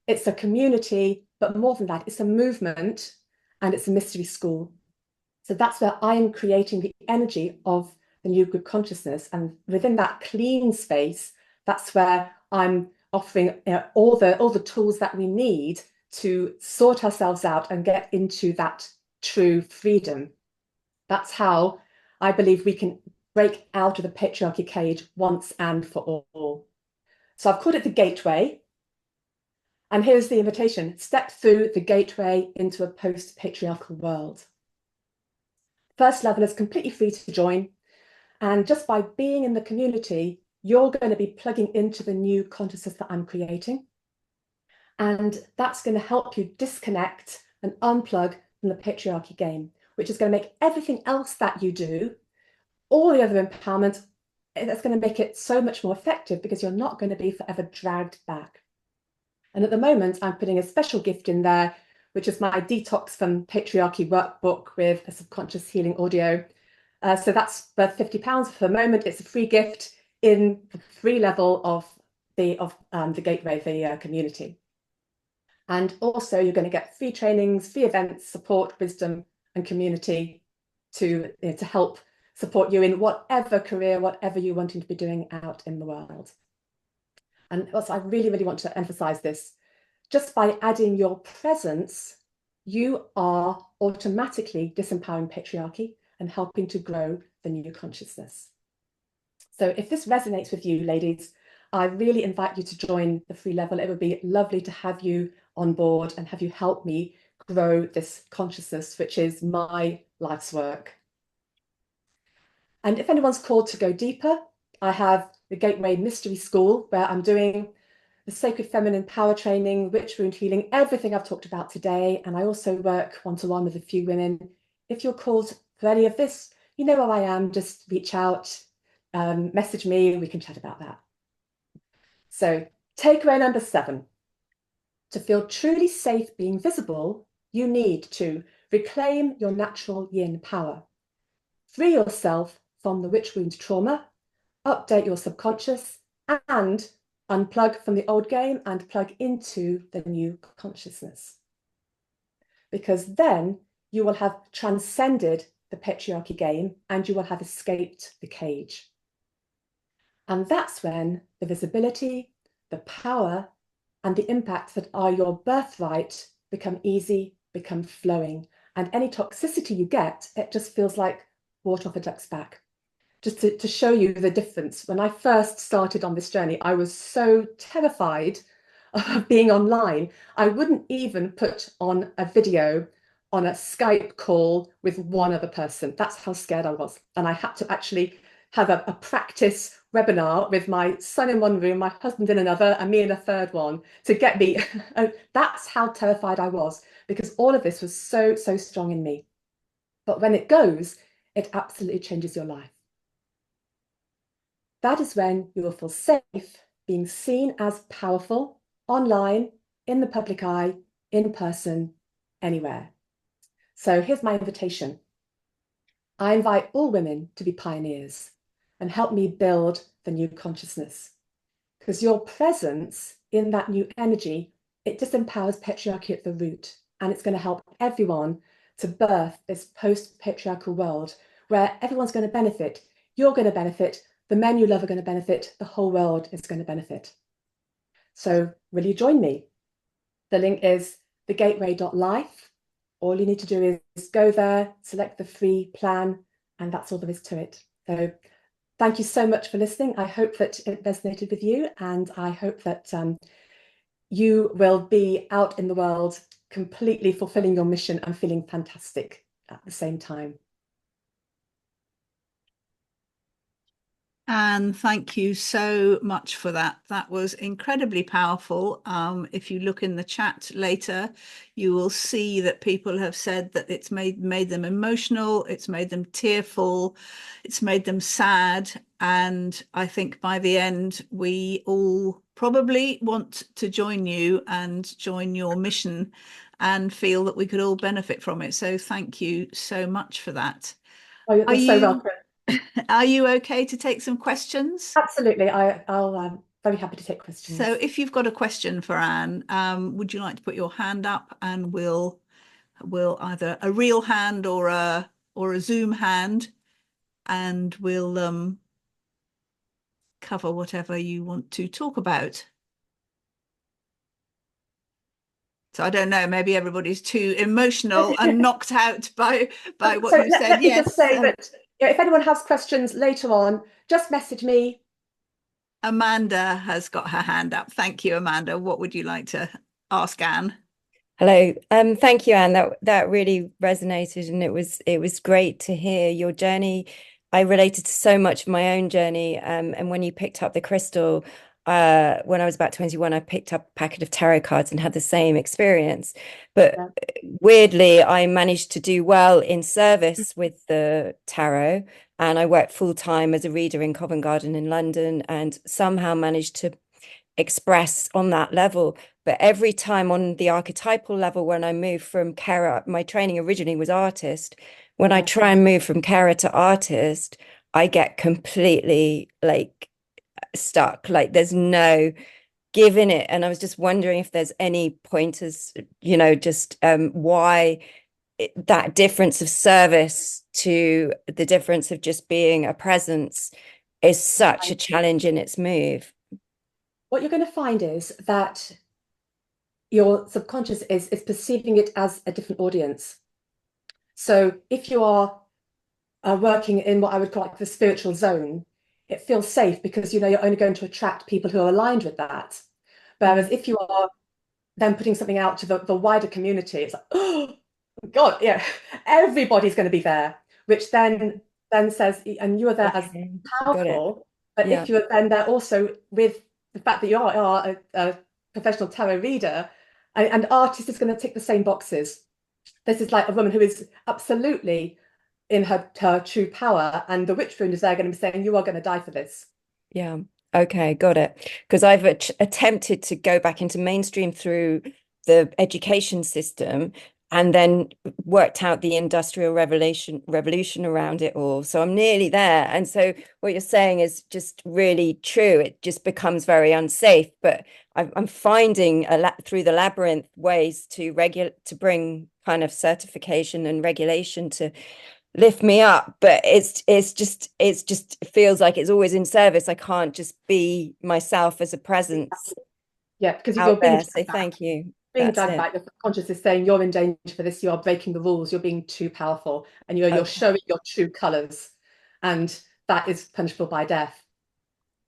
It's a community, but more than that, it's a movement and it's a mystery school. So that's where I'm creating the energy of the new group consciousness. And within that clean space, that's where I'm offering all the tools that we need to sort ourselves out and get into that true freedom. That's how I believe we can break out of the patriarchy cage once and for all. So I've called it the gateway. And here's the invitation: step through the gateway into a post-patriarchal world. First level is completely free to join. And just by being in the community, you're going to be plugging into the new consciousness that I'm creating. And that's going to help you disconnect and unplug from the patriarchy game, which is going to make everything else that you do, all the other empowerment, that's going to make it so much more effective because you're not going to be forever dragged back. And at the moment, I'm putting a special gift in there, which is my Detox from Patriarchy workbook with a subconscious healing audio. So that's worth £50 for the moment. It's a free gift in the free level of the gateway, the community. And also you're going to get free trainings, free events, support, wisdom, and community to help support you in whatever career, whatever you're wanting to be doing out in the world. And also, I really, really want to emphasize this. Just by adding your presence, you are automatically disempowering patriarchy and helping to grow the new consciousness. So if this resonates with you, ladies, I really invite you to join the free level. It would be lovely to have you on board and have you help me grow this consciousness, which is my life's work. And if anyone's called to go deeper, I have the Gateway Mystery School, where I'm doing the sacred feminine power training, witch wound healing, everything I've talked about today. And I also work one-to-one with a few women. If you're called for any of this, you know where I am, just reach out, message me, we can chat about that. So takeaway number 7, to feel truly safe being visible, you need to reclaim your natural yin power, free yourself from the witch wound trauma, update your subconscious, and unplug from the old game and plug into the new consciousness. Because then you will have transcended the patriarchy game and you will have escaped the cage. And that's when the visibility, the power, and the impacts that are your birthright become easy, become flowing. And any toxicity you get, it just feels like water off a duck's back. Just to show you the difference, when I first started on this journey, I was so terrified of being online. I wouldn't even put on a video on a Skype call with one other person. That's how scared I was. And I had to actually have a practice webinar with my son in one room, my husband in another, and me in a third one to get me. That's how terrified I was, because all of this was so, so strong in me. But when it goes, it absolutely changes your life. That is when you will feel safe being seen as powerful online, in the public eye, in person, anywhere. So here's my invitation. I invite all women to be pioneers and help me build the new consciousness. Because your presence in that new energy, it disempowers patriarchy at the root. And it's going to help everyone to birth this post-patriarchal world where everyone's going to benefit. You're going to benefit. The men you love are going to benefit. The whole world is going to benefit. So will you join me? The link is thegateway.life. All you need to do is go there, select the free plan, and that's all there is to it. So thank you so much for listening. I hope that it resonated with you, and I hope that you will be out in the world completely fulfilling your mission and feeling fantastic at the same time. And thank you so much for that. That was incredibly powerful. If you look in the chat later, you will see that people have said that it's made them emotional, it's made them tearful, it's made them sad. And I think by the end, we all probably want to join you and join your mission and feel that we could all benefit from it. So thank you so much for that. Oh, you're so welcome. Are you okay to take some questions? Absolutely. I'll very happy to take questions. So if you've got a question for Anne, would you like to put your hand up, and we'll either a real hand or a Zoom hand, and we'll cover whatever you want to talk about. So I don't know, maybe everybody's too emotional and knocked out by what you said. Let me Yes. just say that if anyone has questions later on, just message me. Amanda has got her hand up. Thank you, Amanda. What would you like to ask Anne. Hello. Thank you, Anne. That really resonated, and it was great to hear your journey. I related to so much of my own journey. And when you picked up the crystal, when I was about 21, I picked up a packet of tarot cards and had the same experience. But Yeah. weirdly, I managed to do well in service with the tarot, and I worked full time as a reader in Covent Garden in London, and somehow managed to express on that level. But every time on the archetypal level, when I move from carer, my training originally was artist. When I try and move from carer to artist, I get completely like stuck. Like there's no giving it. And I was just wondering if there's any pointers, just why that difference of service to the difference of just being a presence is such a challenge in its move. What you're going to find is that your subconscious is perceiving it as a different audience. So if you are working in what I would call like the spiritual zone, it feels safe because you know you're only going to attract people who are aligned with that. Whereas if you are then putting something out to the wider community, it's like, oh God, yeah, everybody's going to be there, which then says, and you are there as Okay, got it. powerful, but Yeah, if you are then there also with the fact that you are a professional tarot reader, and artist is going to tick the same boxes. This is like a woman who is absolutely in her true power, and the witch wound is there going to be saying, you are going to die for this. yeah. Okay, got it. Because I've attempted to go back into mainstream through the education system and then worked out the industrial revolution around it all. So I'm nearly there. And so what you're saying is just really true. It just becomes very unsafe. But I'm finding through the labyrinth ways to bring kind of certification and regulation to lift me up, but it's just it feels like it's always in service. I can't just be myself as a presence Yeah, because you're out being there. dragged So back. thank you. Being That's dragged it. back, your subconscious is saying you're in danger for this, you are breaking the rules, you're being too powerful, and you're Okay, showing your true colors, and that is punishable by death.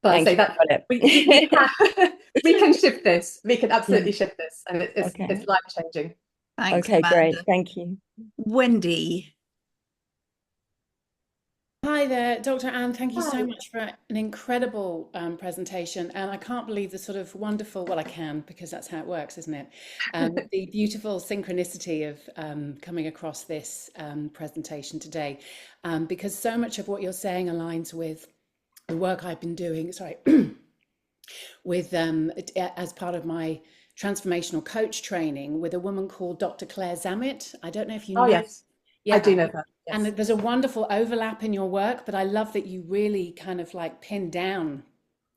But I thank say you. that Got we it. can we can shift this. We can Yeah. absolutely shift this, and Okay. it's life changing. Thanks, Okay, great. Amanda. Thank you. Wendy. Hi there, Dr. Anne. Thank you so Hi. much for an incredible presentation. And I can't believe the sort of wonderful, well, I can because that's how it works, isn't it? The beautiful synchronicity of coming across this presentation today. Because so much of what you're saying aligns with the work I've been doing, sorry, with as part of my transformational coach training with a woman called Dr. Claire Zammit. I don't know if you Oh know. yes, I do Yeah, know that. and Yes. there's a wonderful overlap in your work, but I love that you really kind of like pin down,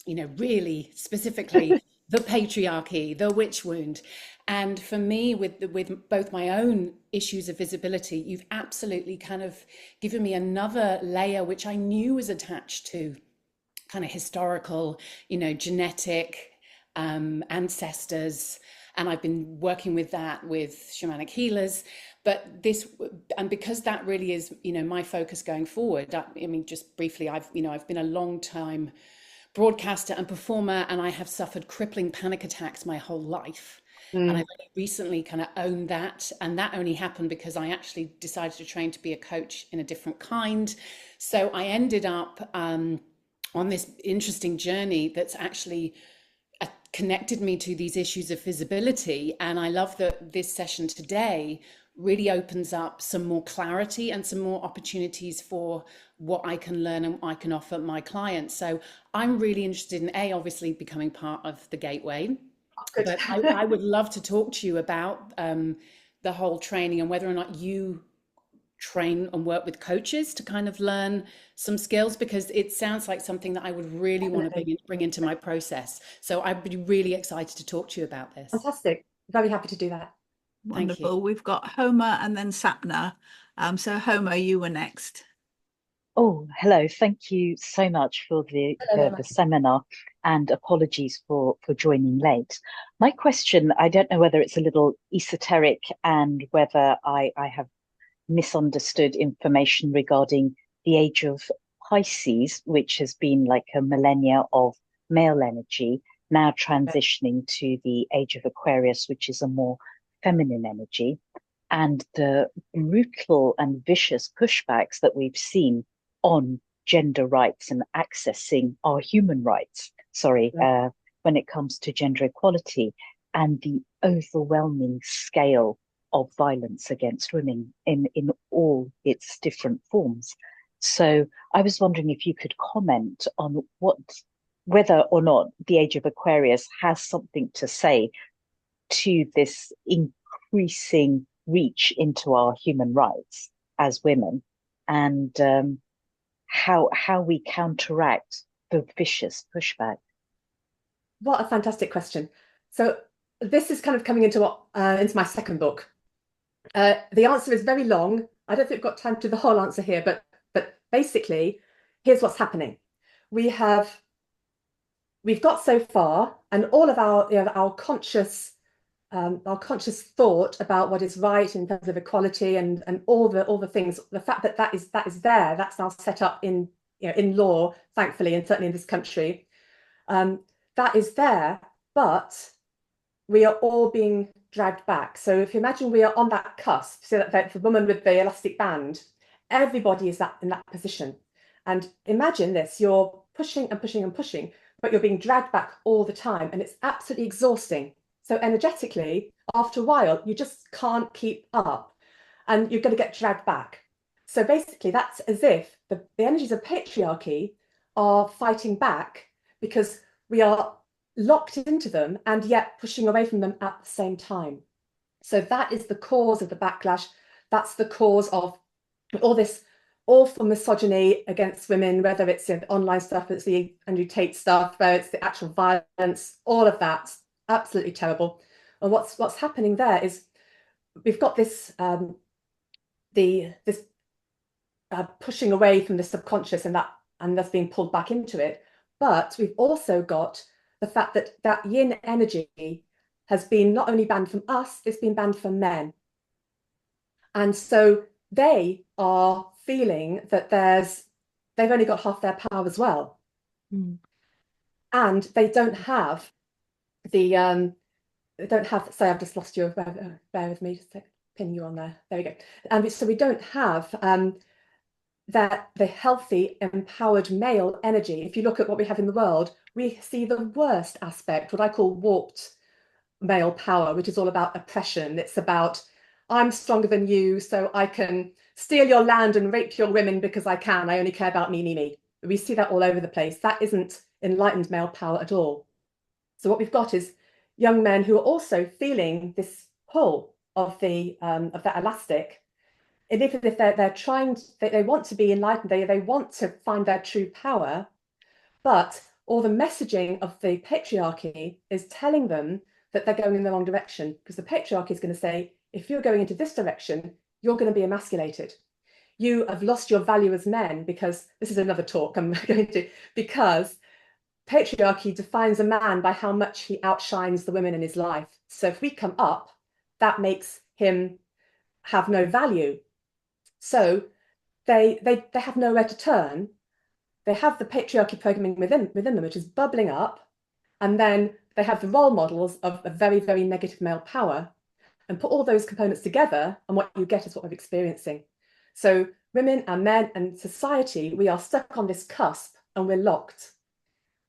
really specifically the patriarchy, the witch wound. And for me, with both my own issues of visibility, you've absolutely kind of given me another layer which I knew was attached to kind of historical, genetic ancestors. And I've been working with that with shamanic healers. But and because that really is, my focus going forward. I mean, just briefly, I've been a long time broadcaster and performer, and I have suffered crippling panic attacks my whole life. And I've Mm. only recently kind of owned that. And that only happened because I actually decided to train to be a coach in a different kind. So I ended up on this interesting journey that's actually connected me to these issues of visibility. And I love that this session today really opens up some more clarity and some more opportunities for what I can learn and I can offer my clients. So I'm really interested in obviously becoming part of the gateway, Good. but I would love to talk to you about the whole training and whether or not you train and work with coaches to kind of learn some skills, because it sounds like something that I would really want to Definitely. bring into my process. So I'd be really excited to talk to you about this. Fantastic. Very happy to do that. Thank you. Wonderful. We've got Homer and then Sapna. So Homer, you were next. Oh, hello. Thank you so much for Hello, the Emma. seminar, and apologies for joining late. My question, I don't know whether it's a little esoteric and whether I have misunderstood information regarding the age of Pisces, which has been like a millennia of male energy, now transitioning to the age of Aquarius, which is a more feminine energy, and the brutal and vicious pushbacks that we've seen on gender rights and accessing our human rights, when it comes to gender equality, and the overwhelming scale of violence against women in all its different forms. So I was wondering if you could comment on whether or not the age of Aquarius has something to say to this increasing reach into our human rights as women, and how we counteract the vicious pushback. What a fantastic question. So this is kind of coming into my second book. The answer is very long. I don't think we've got time to do the whole answer here, but basically, here's what's happening. We've got so far, and all of our conscious thought about what is right in terms of equality and all the things, the fact that is there, that's now set up in law, thankfully, and certainly in this country, that is there, but we are all being dragged back. So if you imagine we are on that cusp, so that the woman with the elastic band, everybody is in that position. And imagine this, you're pushing and pushing and pushing, but you're being dragged back all the time, and it's absolutely exhausting. So energetically, after a while, you just can't keep up, and you're going to get dragged back. So basically, that's as if the energies of patriarchy are fighting back, because we are locked into them and yet pushing away from them at the same time. So that is the cause of the backlash. That's the cause of all this awful misogyny against women, whether it's in online stuff, it's the Andrew Tate stuff, whether it's the actual violence, all of that, absolutely terrible. And what's happening there is we've got this pushing away from the subconscious, and that's being pulled back into it. But we've also got the fact that yin energy has been not only banned from us, it's been banned from men. And so they are feeling that they've only got half their power as well. Mm. And they don't have sorry, I've just lost you, bear with me, just to pin you on there. There we go. And so we don't have the healthy, empowered male energy. If you look at what we have in the world, we see the worst aspect, what I call warped male power, which is all about oppression. It's about, I'm stronger than you, so I can steal your land and rape your women because I can. I only care about me, me, me. We see that all over the place. That isn't enlightened male power at all. So what we've got is young men who are also feeling this pull of that elastic. And if they're trying, they want to be enlightened, they want to find their true power, but all the messaging of the patriarchy is telling them that they're going in the wrong direction, because the patriarchy is going to say, if you're going into this direction, you're going to be emasculated. You have lost your value as men, because this is another talk I'm going to, because patriarchy defines a man by how much he outshines the women in his life. So if we come up, that makes him have no value. So they have nowhere to turn. They have the patriarchy programming within them, which is bubbling up, and then they have the role models of a very, very negative male power, and put all those components together, and what you get is what we're experiencing. So women and men and society, we are stuck on this cusp, and we're locked.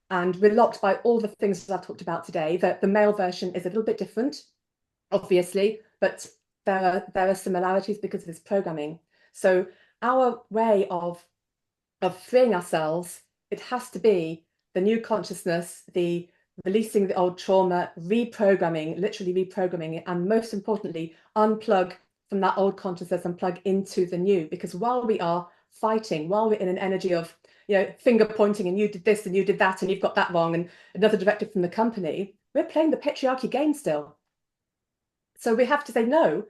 And we're locked by all the things that I've talked about today. That the male version is a little bit different, obviously, but there are similarities because of this programming. So our way of freeing ourselves, it has to be the new consciousness, the releasing the old trauma, reprogramming, literally reprogramming, and most importantly, unplug from that old consciousness and plug into the new. Because while we are fighting, while we're in an energy of finger pointing, and you did this and you did that and you've got that wrong, and another directive from the company, we're playing the patriarchy game still. So we have to say, no,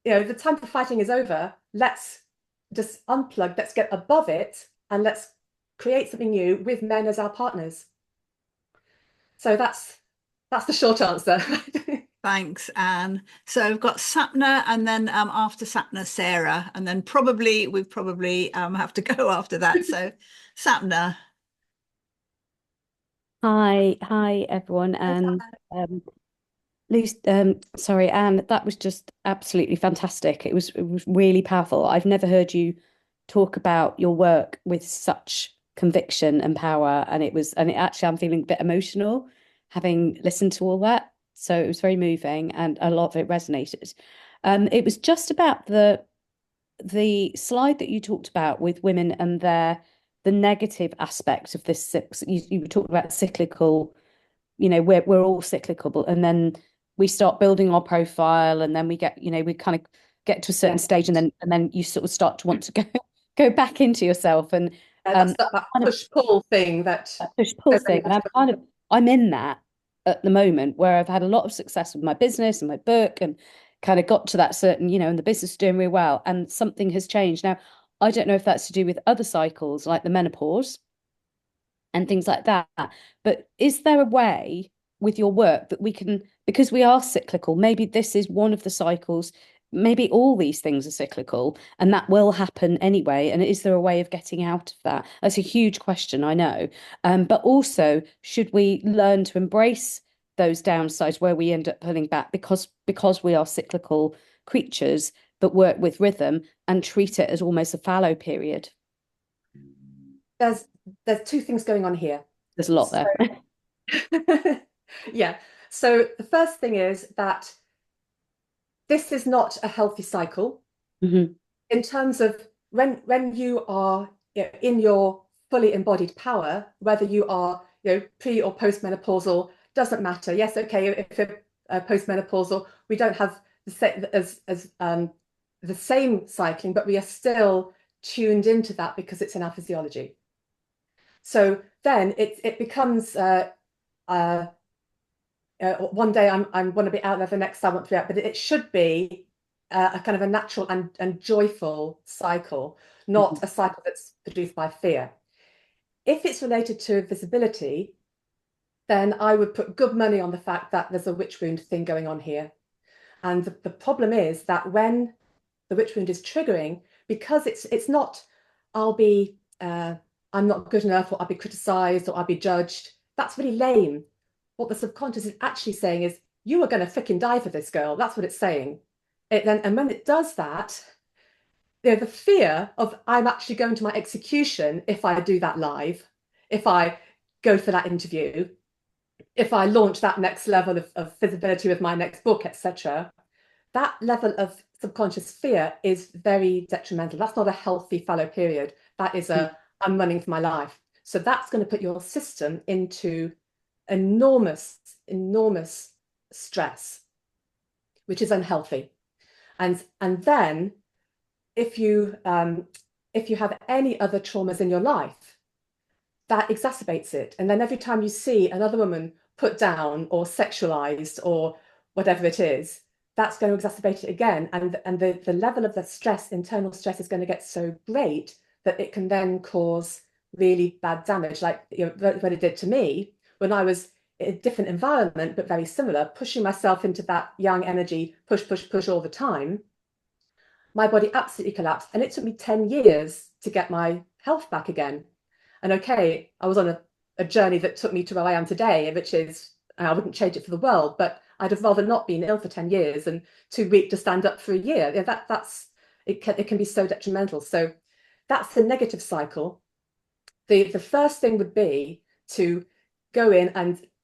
the time for fighting is over. Let's just unplug, let's get above it, and let's create something new with men as our partners. So that's the short answer. Thanks, Anne. So we've got Sapna, and then after Sapna, Sarah, and then we probably have to go after that. So Sapna. Hi everyone, and Lucy, sorry, Anne, that was just absolutely fantastic. It was really powerful. I've never heard you talk about your work with such conviction and power, and it actually I'm feeling a bit emotional having listened to all that. So it was very moving, and a lot of it resonated. It was just about the slide that you talked about with women and the negative aspect of this. You were talking about cyclical, we're all cyclical, and then we start building our profile, and then we get, we kind of get to a certain stage, and then you sort of start to want to go back into yourself, and that's that push-pull thing, and I'm in that at the moment, where I've had a lot of success with my business and my book, and kind of got to that certain, and the business is doing really well, and something has changed. Now, I don't know if that's to do with other cycles like the menopause and things like that. But is there a way with your work that we can, because we are cyclical, maybe this is one of the cycles, maybe all these things are cyclical, and that will happen anyway. And is there a way of getting out of that? That's a huge question, I know. But also, should we learn to embrace those downsides where we end up pulling back because we are cyclical creatures that work with rhythm, and treat it as almost a fallow period? There's two things going on here. There's a lot there. Yeah. So the first thing is that this is not a healthy cycle. Mm-hmm. In terms of when you are in your fully embodied power, whether you are pre or postmenopausal, doesn't matter. Yes, okay, if you're postmenopausal, we don't have the same cycling, but we are still tuned into that because it's in our physiology. So then it becomes one day I want to be out there, the next I want to be out, but it should be a kind of a natural and joyful cycle, not a cycle that's produced by fear. If it's related to visibility, then I would put good money on the fact that there's a witch wound thing going on here. And the problem is that when the witch wound is triggering, because it's not I'm not good enough, or I'll be criticized, or I'll be judged. That's really lame. What the subconscious is actually saying is, you are going to freaking die for this, girl. That's what it's saying. And when it does that, the fear of I'm actually going to my execution if I do that live, if I go for that interview, if I launch that next level of visibility with my next book, etc., that level of subconscious fear is very detrimental. That's not a healthy fallow period. That is I'm running for my life. So that's going to put your system into enormous stress, which is unhealthy. And then if you have any other traumas in your life, that exacerbates it. And then every time you see another woman put down or sexualized or whatever it is, that's going to exacerbate it again. And the level of the stress, internal stress, is going to get so great that it can then cause really bad damage, like what it did to me when I was in a different environment, but very similar, pushing myself into that young energy, push all the time. My body absolutely collapsed, and it took me 10 years to get my health back again. And okay, I was on a journey that took me to where I am today, which is, I wouldn't change it for the world, but I'd have rather not been ill for 10 years and too weak to stand up for a year. It can be so detrimental. So that's the negative cycle. The first thing would be to go in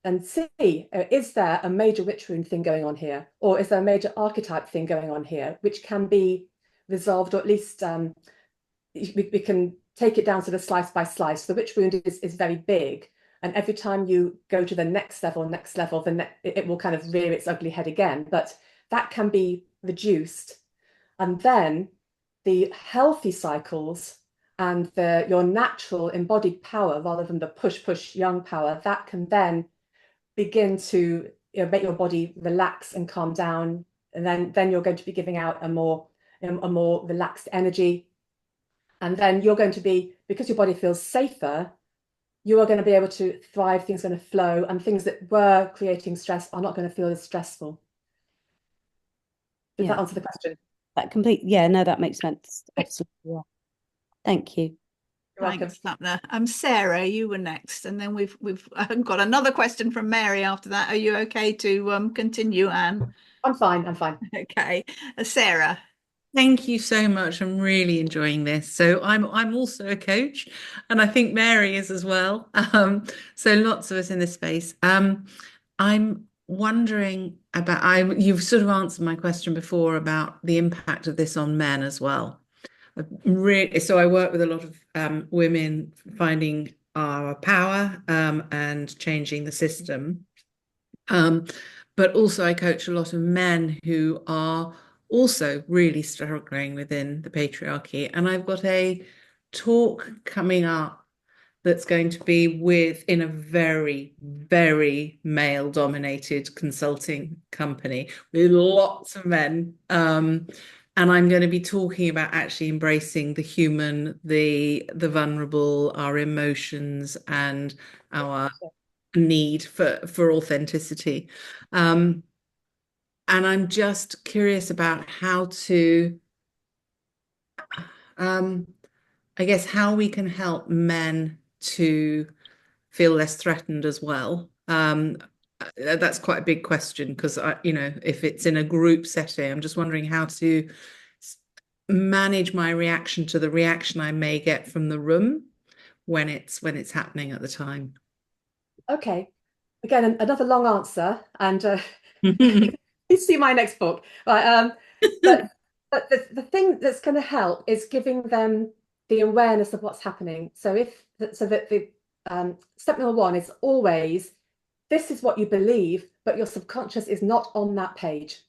and see, is there a major witch wound thing going on here? Or is there a major archetype thing going on here, which can be resolved, or at least we can take it down sort of slice by slice. The witch wound is very big. And every time you go to the next level, then it will kind of rear its ugly head again. But that can be reduced. And then the healthy cycles and your natural embodied power, rather than the push young power, that can then begin to make your body relax and calm down. And then you're going to be giving out a more relaxed energy. And then you're going to be, because your body feels safer, you are going to be able to thrive, things are going to flow, and things that were creating stress are not going to feel as stressful. Did that answer the question? No, that makes sense. Absolutely. Yeah. Thank you. welcome. Thanks, Sapna. Sarah, you were next, and then we've got another question from Mary after that. Are you okay to continue, Anne? I'm fine. I'm fine. Okay, Sarah. Thank you so much. I'm really enjoying this. So I'm also a coach, and I think Mary is as well. So lots of us in this space. I'm wondering about you've sort of answered my question before about the impact of this on men as well. So I work with a lot of women finding our power and changing the system. But also I coach a lot of men who are also really struggling within the patriarchy. And I've got a talk coming up that's going to be in a very, very male-dominated consulting company with lots of men. And I'm going to be talking about actually embracing the human, the vulnerable, our emotions, and our need for authenticity. And I'm just curious about how to, I guess, how we can help men to feel less threatened as well. That's quite a big question because if it's in a group setting, I'm just wondering how to manage my reaction to the reaction I may get from the room when it's happening at the time. Okay. Again, another long answer, and please see my next book. Right, but the thing that's going to help is giving them the awareness of what's happening. So that the step number one is always, this is what you believe, but your subconscious is not on that page.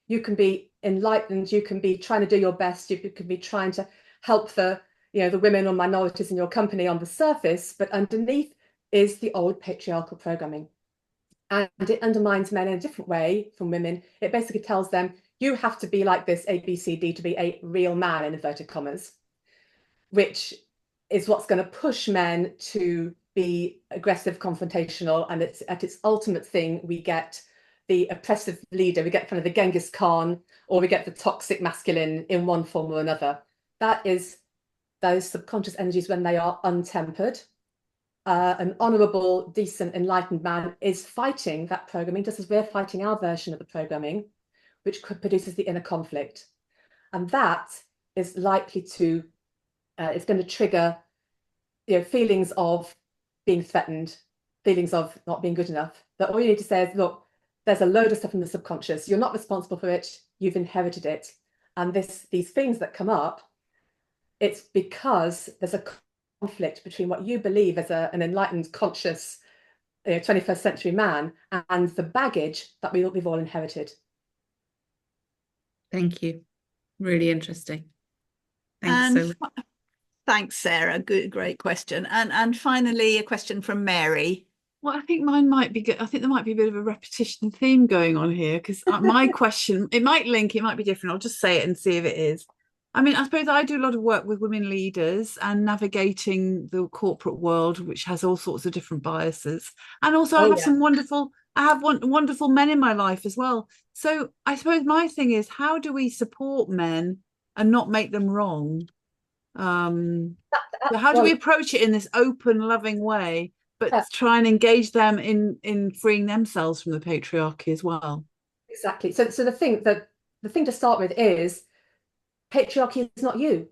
You can be enlightened, you can be trying to do your best, you can be trying to help the women or minorities in your company on the surface, but underneath is the old patriarchal programming. And it undermines men in a different way from women. It basically tells them, you have to be like this A, B, C, D to be a real man, in inverted commas, which is what's going to push men to be aggressive, confrontational. And it's at its ultimate thing, we get the oppressive leader, we get kind of the Genghis Khan, or we get the toxic masculine in one form or another. That is those subconscious energies when they are untempered. An honourable, decent, enlightened man is fighting that programming, just as we're fighting our version of the programming, which produces the inner conflict. And that is likely to, it's going to trigger feelings of being threatened, feelings of not being good enough. That all you need to say is, look, there's a load of stuff in the subconscious. You're not responsible for it. You've inherited it. And these things that come up, it's because there's a conflict between what you believe as an enlightened, conscious 21st century man and the baggage that we've all inherited. Thank you. Really interesting. Thanks so much. Thanks, Sarah. Great question. And finally, a question from Mary. Well, I think mine might be good. I think there might be a bit of a repetition theme going on here because my question, it might link, it might be different. I'll just say it and see if it is. I mean, I suppose I do a lot of work with women leaders and navigating the corporate world, which has all sorts of different biases. And also I have wonderful men in my life as well. So I suppose my thing is, how do we support men and not make them wrong? So how do we approach it in this open, loving way, but try and engage them in freeing themselves from the patriarchy as well? Exactly. So the thing to start with is, patriarchy is not you.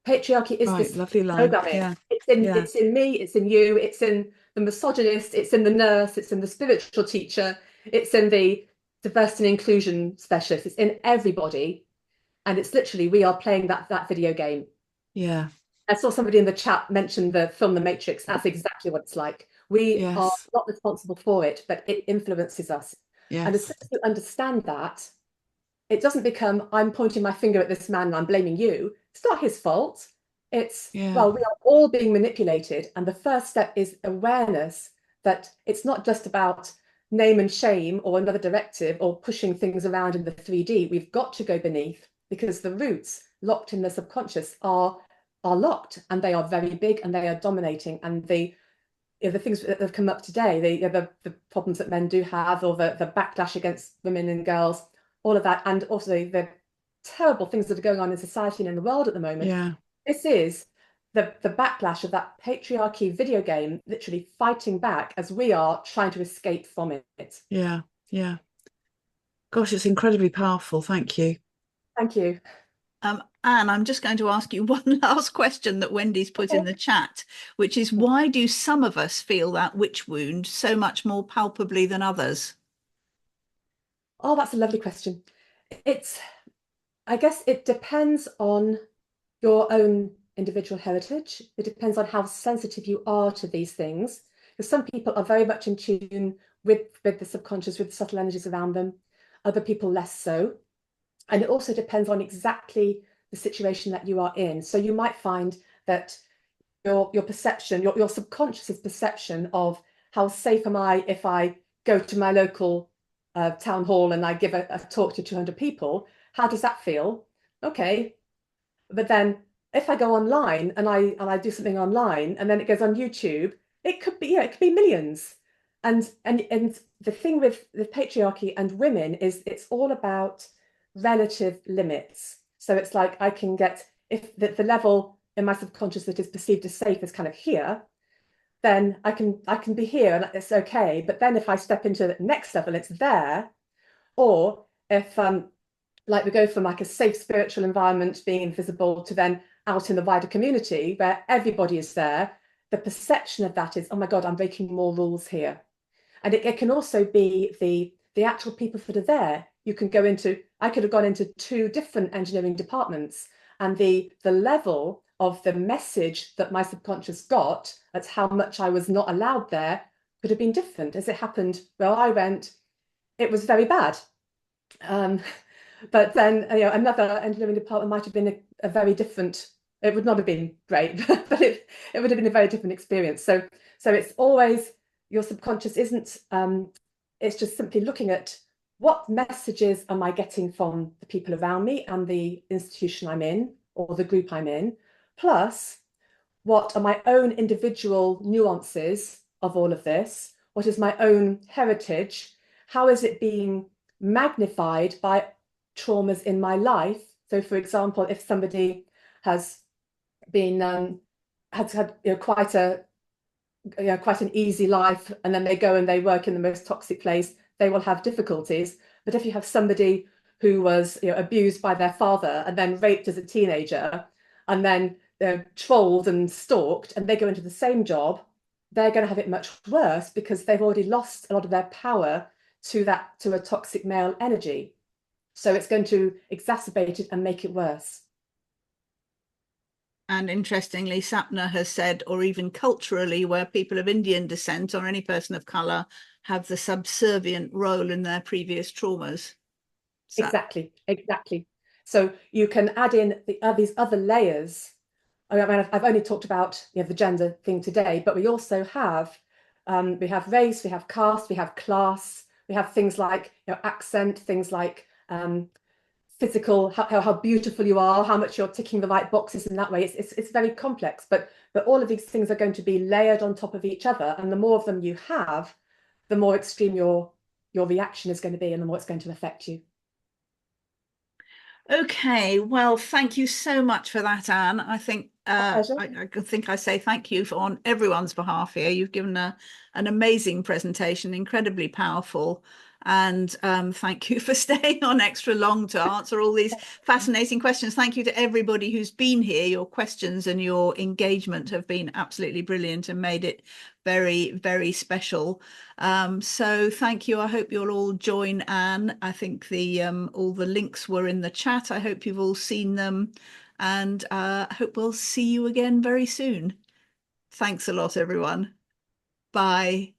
Patriarchy is this lovely line. programming. Yeah. It's in me, it's in you, it's in the misogynist, it's in the nurse, it's in the spiritual teacher, it's in the diversity and inclusion specialist, it's in everybody. And it's literally, we are playing that video game. Yeah. I saw somebody in the chat mention the film The Matrix. That's exactly what it's like. We are not responsible for it, but it influences us. Yes. And as soon as you understand that, it doesn't become, I'm pointing my finger at this man and I'm blaming you. It's not his fault. It's, well, we are all being manipulated. And the first step is awareness that it's not just about name and shame or another directive or pushing things around in the 3D. We've got to go beneath, because the roots locked in the subconscious are locked, and they are very big and they are dominating. And the things that have come up today, the problems that men do have, or the backlash against women and girls, all of that, and also the terrible things that are going on in society and in the world at the moment. Yeah. This is the backlash of that patriarchy video game literally fighting back as we are trying to escape from it. Yeah, yeah. Gosh, it's incredibly powerful. Thank you. Thank you. Anne, I'm just going to ask you one last question that Wendy's put in the chat, which is, why do some of us feel that witch wound so much more palpably than others? Oh, that's a lovely question. I guess it depends on your own individual heritage. It depends on how sensitive you are to these things. Because some people are very much in tune with the subconscious, with the subtle energies around them. Other people less so. And it also depends on exactly the situation that you are in. So you might find that your perception, your subconscious's perception of how safe am I if I go to my local town hall and I give a talk to 200 people, how does that feel? Okay. But then if I go online and I do something online and then it goes on YouTube, it could be, it could be millions. And the thing with the patriarchy and women is it's all about relative limits. So it's like I can get, if the level in my subconscious that is perceived as safe is kind of here, then I can be here and it's okay. But then if I step into the next level, it's there. Or if like we go from like a safe spiritual environment being invisible to then out in the wider community where everybody is there, the perception of that is, oh my God, I'm breaking more rules here. And it can also be the actual people that are there. You can go into, I could have gone into 2 different engineering departments, and the level of the message that my subconscious got, that's how much I was not allowed there, could have been different. As it happened where I went, it was very bad. But then another engineering department might have been a very different, it would not have been great, but it would have been a very different experience. So it's always, your subconscious isn't, it's just simply looking at what messages am I getting from the people around me and the institution I'm in or the group I'm in, plus what are my own individual nuances of all of this? What is my own heritage? How is it being magnified by traumas in my life? So, for example, if somebody has been has had quite an easy life, and then they go and they work in the most toxic place, they will have difficulties. But if you have somebody who was abused by their father and then raped as a teenager, and then they're trolled and stalked, and they go into the same job, they're going to have it much worse because they've already lost a lot of their power to a toxic male energy. So it's going to exacerbate it and make it worse. And interestingly, Sapna has said, or even culturally, where people of Indian descent or any person of colour have the subservient role in their previous traumas. So, exactly. So you can add in these other layers. I mean, I've only talked about the gender thing today, but we also have race, we have caste, we have class, we have things like accent, things like physical, how beautiful you are, how much you're ticking the right boxes in that way. It's very complex, but all of these things are going to be layered on top of each other, and the more of them you have, the more extreme your reaction is going to be, and the more it's going to affect you. okay, well, thank you so much for that, Anne. I think I think I say thank you on everyone's behalf here. You've given an amazing presentation, incredibly powerful. And thank you for staying on extra long to answer all these fascinating questions. Thank you to everybody who's been here. Your questions and your engagement have been absolutely brilliant and made it very, very special. So thank you. I hope you'll all join Anne. I think all the links were in the chat. I hope you've all seen them, and I hope we'll see you again very soon. Thanks a lot, everyone. Bye.